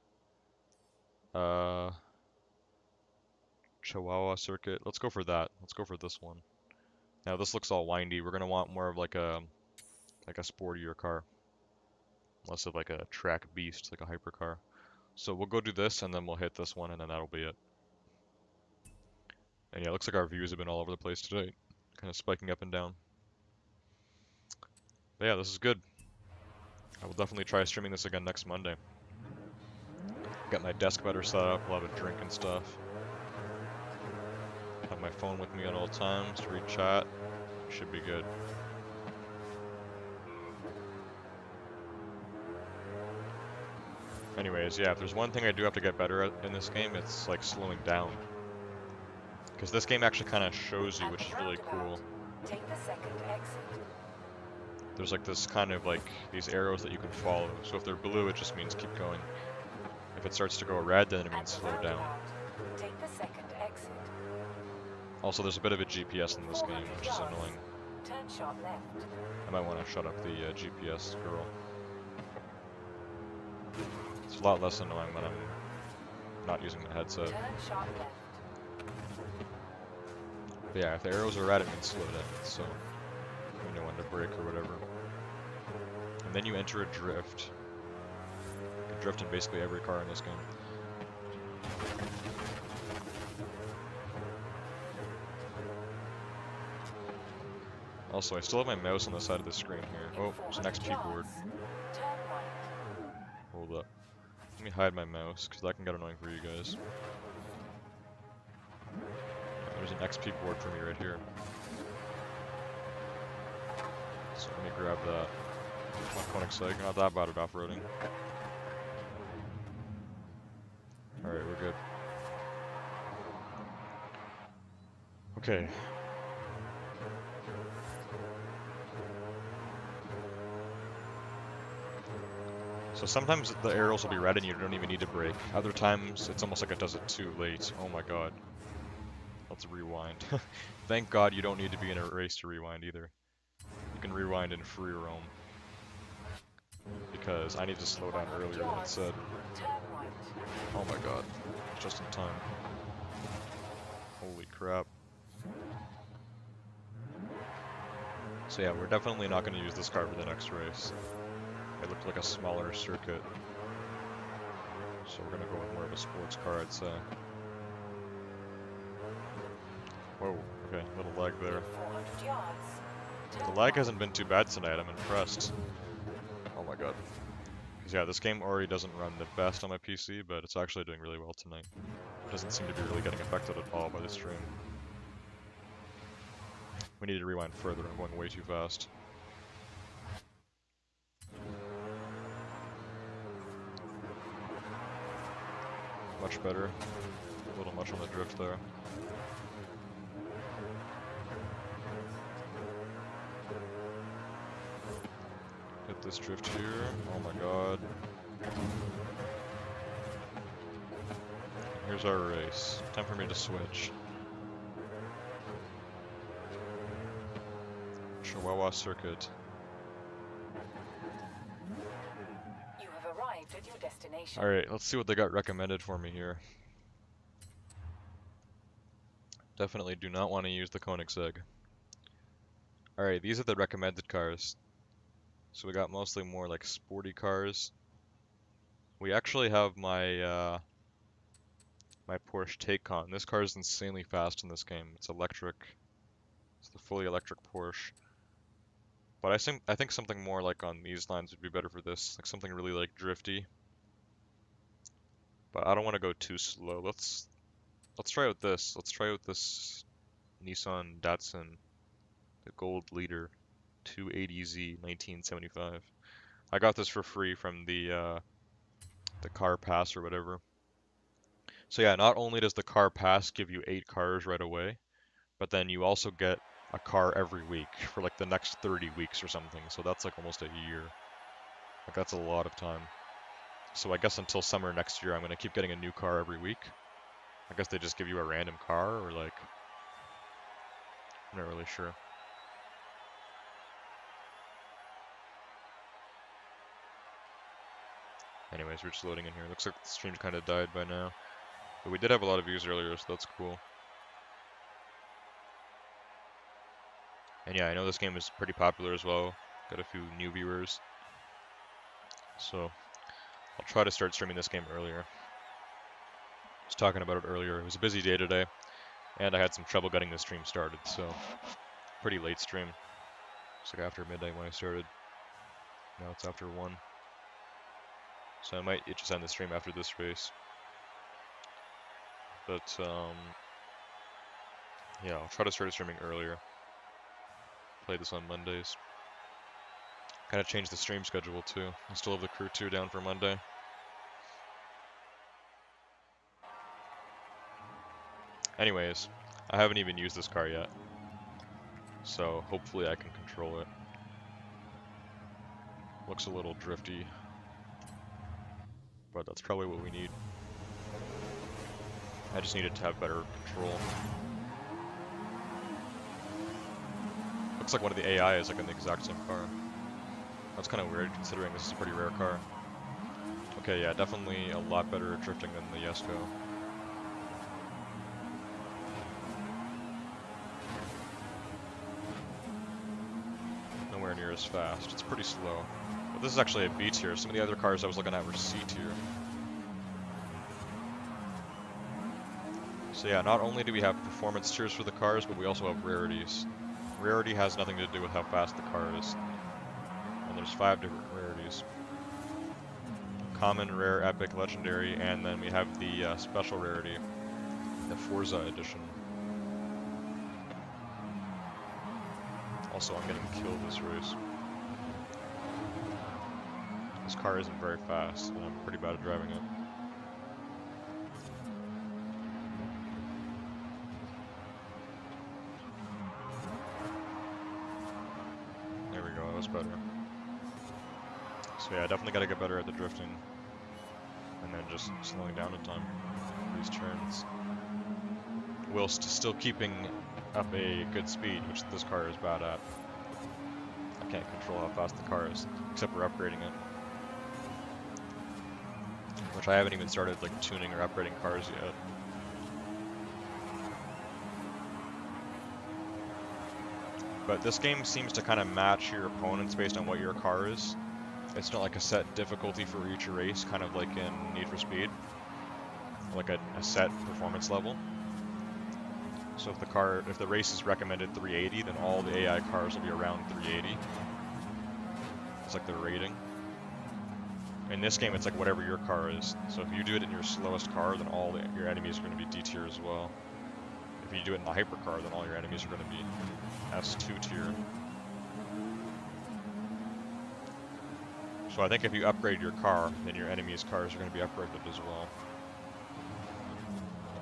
Chihuahua circuit. Let's go for that. Let's go for this one. Now this looks all windy. We're gonna want more of like a sportier car. Less of like a track beast, like a hypercar. So we'll go do this, and then we'll hit this one, and then that'll be it. And yeah, it looks like our views have been all over the place today. Kind of spiking up and down. But yeah, this is good. I will definitely try streaming this again next Monday. Got my desk better set up, we'll have a drink and stuff. Have my phone with me at all times to read chat. Should be good. Anyways, yeah, if there's one thing I do have to get better at in this game, it's like slowing down. Because this game actually kind of shows you, which is really cool. Take the second exit. There's like this kind of like these arrows that you can follow. So if they're blue, it just means keep going. If it starts to go red, then it means slow down. Take the second exit. Also, there's a bit of a GPS in this game, which is annoying. Turn sharp left. I might want to shut up the GPS girl. It's a lot less annoying when I'm not using the headset. Turn sharp left. But yeah, if the arrows are red, it means slow down. So you know when to brake or whatever. And then you enter a drift. You can drift in basically every car in this game. Also, I still have my mouse on the side of the screen here. Oh, there's an XP board. Hold up. Let me hide my mouse, because that can get annoying for you guys. There's an XP board for me right here. So let me grab that. My Koenigsegg, not that bad at off-roading. Alright, we're good. Okay. So sometimes the arrows will be red and you don't even need to brake. Other times, it's almost like it does it too late. Oh my god. Let's rewind. Thank god you don't need to be in a race to rewind either. You can rewind in free roam. Because I need to slow down earlier than it said. Turn right. Oh my god. Just in time. Holy crap. So yeah, we're definitely not going to use this car for the next race. It looked like a smaller circuit. So we're going to go with more of a sports car, I'd say. Whoa, okay, little lag there. 400 yards. The lag hasn't been too bad tonight, I'm impressed. Oh my god. Because yeah, this game already doesn't run the best on my PC, but it's actually doing really well tonight. It doesn't seem to be really getting affected at all by the stream. We need to rewind further, I'm going way too fast. Much better. A little much on the drift there. Hit this drift here. Oh my god. Here's our race. Time for me to switch. Chihuahua Circuit. You have arrived at your destination. Alright, let's see what they got recommended for me here. Definitely do not want to use the Koenigsegg. Alright, these are the recommended cars. So we got mostly more like sporty cars. We actually have my my Porsche Taycan. This car is insanely fast in this game. It's electric. It's the fully electric Porsche. But I think something more like on these lines would be better for this. Like something really like drifty. But I don't want to go too slow. Let's try out this. Let's try out this Nissan Datsun, the Gold Leader 280Z 1975. I got this for free from the car pass or whatever. So yeah, not only does the car pass give you 8 cars right away, but then you also get a car every week for like the next 30 weeks or something. So that's like almost a year. Like that's a lot of time. So I guess until summer next year, I'm gonna keep getting a new car every week. I guess they just give you a random car, or like, I'm not really sure. Anyways, we're just loading in here. Looks like the stream kind of died by now. But we did have a lot of views earlier, so that's cool. And yeah, I know this game is pretty popular as well. Got a few new viewers. So I'll try to start streaming this game earlier. I was talking about it earlier. It was a busy day today, and I had some trouble getting the stream started, so pretty late stream. It's like after midnight when I started. Now it's after 1. So I might just end the stream after this race. But yeah, I'll try to start streaming earlier. Play this on Mondays. Kind of change the stream schedule too. I still have the Crew 2 down for Monday. Anyways, I haven't even used this car yet. So hopefully I can control it. Looks a little drifty. But that's probably what we need. I just needed to have better control. Looks like one of the AI is like in the exact same car. That's kind of weird considering this is a pretty rare car. Okay, yeah, definitely a lot better at drifting than the Jesko. Nowhere near as fast. It's pretty slow. But this is actually a B tier. Some of the other cars I was looking at were C tier. So yeah, not only do we have performance tiers for the cars, but we also have rarities. Rarity has nothing to do with how fast the car is. And there's 5 different rarities. Common, rare, epic, legendary, and then we have the special rarity, the Forza edition. Also, I'm getting killed this race. This car isn't very fast, and I'm pretty bad at driving it. There we go, that was better. So yeah, definitely gotta get better at the drifting. And then just slowing down in time for these turns. Whilst still keeping up a good speed, which this car is bad at. I can't control how fast the car is, except for upgrading it. Which I haven't even started like tuning or upgrading cars yet. But this game seems to kind of match your opponents based on what your car is. It's not like a set difficulty for each race, kind of like in Need for Speed. Like a set performance level. So if the race is recommended 380, then all the AI cars will be around 380. It's like their rating. In this game, it's like whatever your car is. So if you do it in your slowest car, then all your enemies are going to be D tier as well. If you do it in the hypercar, then all your enemies are going to be S2 tier. So I think if you upgrade your car, then your enemies' cars are going to be upgraded as well.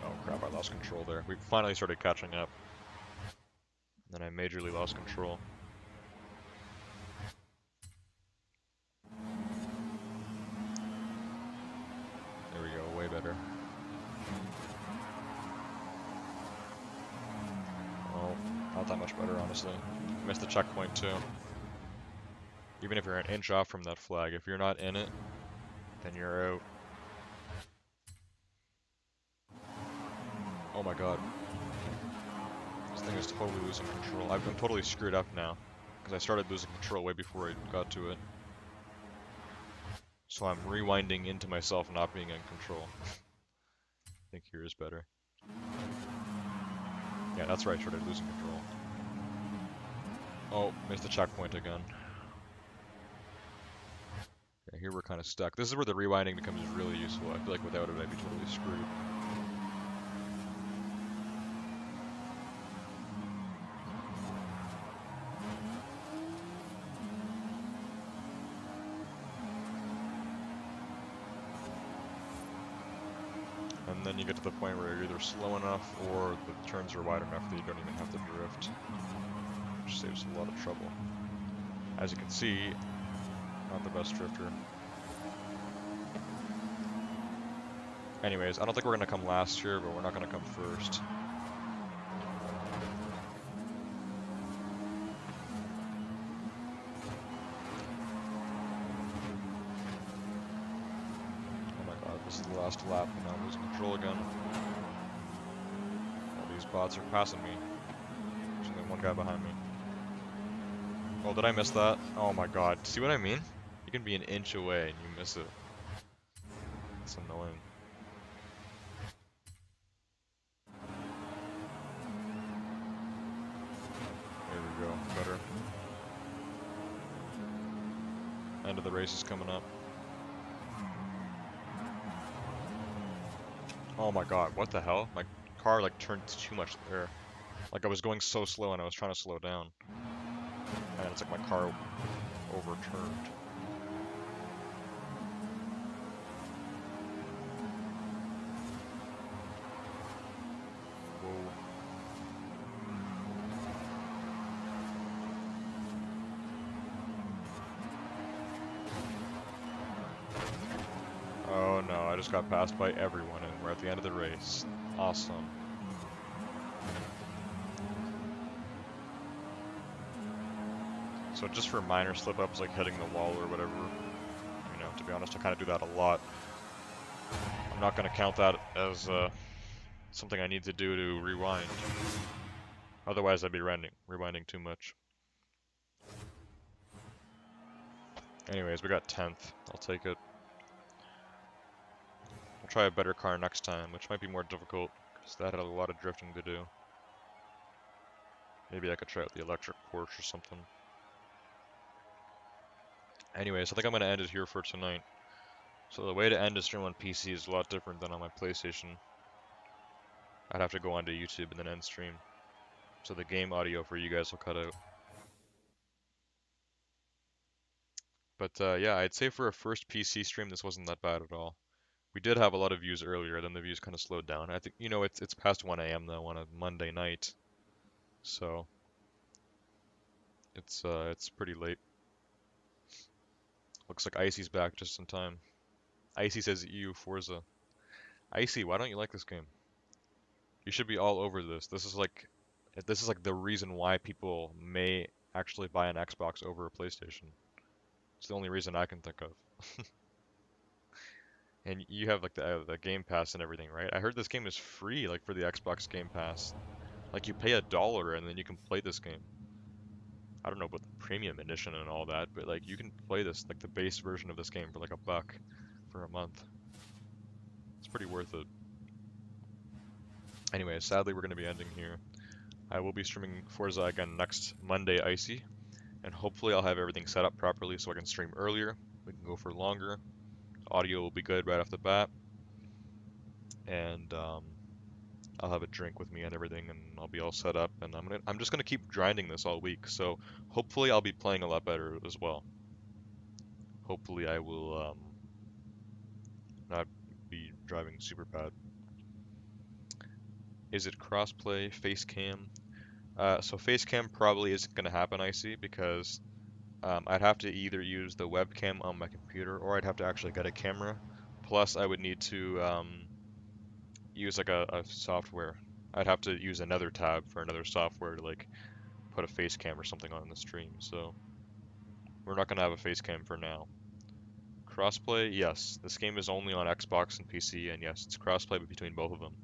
Oh crap, I lost control there. We finally started catching up. Then I majorly lost control. There we go, way better. Oh, not that much better, honestly. Missed the checkpoint too. Even if you're an inch off from that flag, if you're not in it, then you're out. Oh my god. This thing is totally losing control. I'm totally screwed up now, because I started losing control way before I got to it. So I'm rewinding into myself not being in control. I think here is better. Yeah, that's right, I started losing control. Oh, missed the checkpoint again. Yeah, here we're kind of stuck. This is where the rewinding becomes really useful. I feel like without it I'd be totally screwed. And then you get to the point where you're either slow enough or the turns are wide enough that you don't even have to drift. Which saves a lot of trouble. As you can see, not the best drifter. Anyways, I don't think we're going to come last here, but we're not going to come first. Oh my god, this is the last lap and I'm losing control again. All these bots are passing me. There's only one guy behind me. Oh, did I miss that? Oh my god, see what I mean? You can be an inch away and you miss it. It's annoying. There we go, better. End of the race is coming up. Oh my god, what the hell? My car like turned too much there. Like I was going so slow and I was trying to slow down. And it's like my car overturned. Whoa. Oh no, I just got passed by everyone and we're at the end of the race. Awesome. So just for minor slip-ups like hitting the wall or whatever, you know, to be honest, I kind of do that a lot. I'm not going to count that as something I need to do to rewind. Otherwise I'd be rewinding too much. Anyways, we got 10th. I'll take it. I'll try a better car next time, which might be more difficult, because that had a lot of drifting to do. Maybe I could try out the electric Porsche or something. Anyways, I think I'm going to end it here for tonight. So the way to end a stream on PC is a lot different than on my PlayStation. I'd have to go onto YouTube and then end stream. So the game audio for you guys will cut out. But yeah, I'd say for a first PC stream, this wasn't that bad at all. We did have a lot of views earlier, then the views kind of slowed down. I think, you know, it's past 1 AM though on a Monday night. So it's pretty late. Looks like Icy's back just in time. Icy says EU Forza. Icy, why don't you like this game? You should be all over this. This is like the reason why people may actually buy an Xbox over a PlayStation. It's the only reason I can think of. And you have like the Game Pass and everything, right? I heard this game is free, like for the Xbox Game Pass. Like you pay $1 and then you can play this game. I don't know about the premium edition and all that, but like you can play this, like the base version of this game for like $1 for a month. It's pretty worth it. Anyway, sadly we're going to be ending here. I will be streaming Forza again next Monday, Icy, and hopefully I'll have everything set up properly so I can stream earlier. We can go for longer. Audio will be good right off the bat, and I'll have a drink with me and everything, and I'll be all set up. And I'm just gonna keep grinding this all week. So hopefully I'll be playing a lot better as well. Hopefully I will not be driving super bad. Is it crossplay, face cam? So face cam probably isn't gonna happen, I see, because I'd have to either use the webcam on my computer or I'd have to actually get a camera. Plus, I would need to use like a software. I'd have to use another tab for another software to like put a face cam or something on the stream. So we're not gonna have a face cam for now. Crossplay, yes. This game is only on Xbox and PC, and yes, it's crossplay between both of them.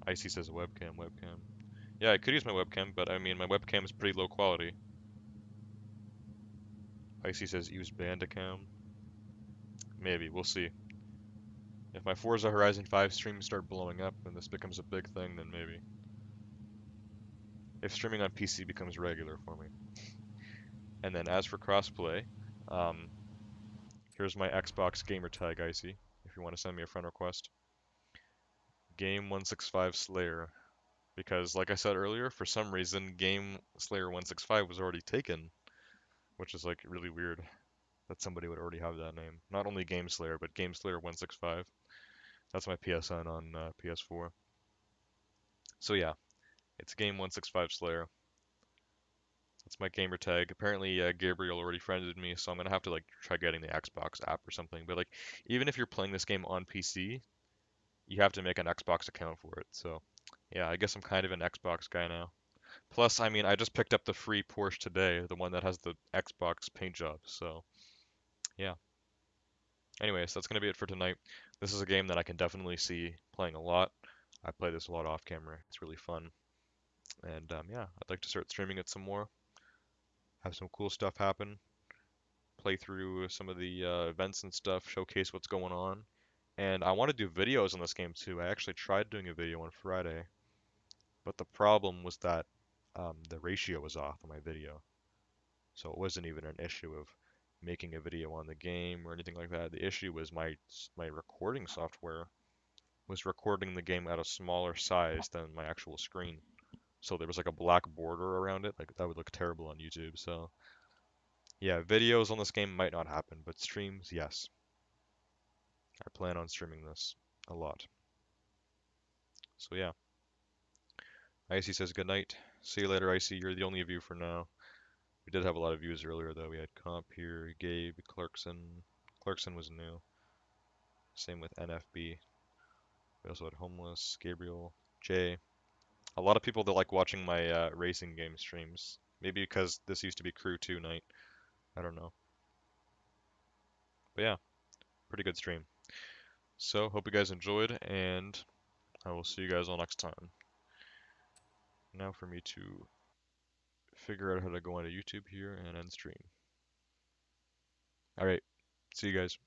Icy says webcam. Yeah, I could use my webcam, but I mean my webcam is pretty low quality. Icy says use Bandicam. Maybe, we'll see. If my Forza Horizon 5 streams start blowing up and this becomes a big thing, then maybe. If streaming on PC becomes regular for me. And then as for crossplay, um, here's my Xbox gamer tag, Icy, if you want to send me a friend request. Game165 Slayer. Because, like I said earlier, for some reason, Game Slayer 165 was already taken, which is like really weird that somebody would already have that name. Not only Game Slayer, but Game Slayer 165. That's my PSN on PS4. So yeah, it's Game 165 Slayer. That's my gamer tag. Apparently, Gabriel already friended me, so I'm gonna have to like try getting the Xbox app or something. But like, even if you're playing this game on PC, you have to make an Xbox account for it. So yeah, I guess I'm kind of an Xbox guy now. Plus, I mean, I just picked up the free Porsche today, the one that has the Xbox paint job. So yeah. Anyways, that's gonna be it for tonight. This is a game that I can definitely see playing a lot. I play this a lot off camera. It's really fun. And yeah, I'd like to start streaming it some more. Have some cool stuff happen. Play through some of the events and stuff. Showcase what's going on. And I want to do videos on this game too. I actually tried doing a video on Friday, but the problem was that the ratio was off on my video. So it wasn't even an issue of making a video on the game or anything like that. The issue was my recording software was recording the game at a smaller size than my actual screen. So there was like a black border around it. Like that would look terrible on YouTube. So yeah, videos on this game might not happen, but streams, yes. I plan on streaming this a lot. So yeah, Icy says good night. See you later, Icy. You're the only view for now. We did have a lot of views earlier though. We had Comp here, Gabe, Clarkson. Clarkson was new. Same with NFB. We also had Homeless, Gabriel, Jay. A lot of people that like watching my racing game streams. Maybe because this used to be Crew 2 night. I don't know. But yeah, pretty good stream. So, hope you guys enjoyed, and I will see you guys all next time. Now for me to figure out how to go onto YouTube here and end stream. Alright, see you guys.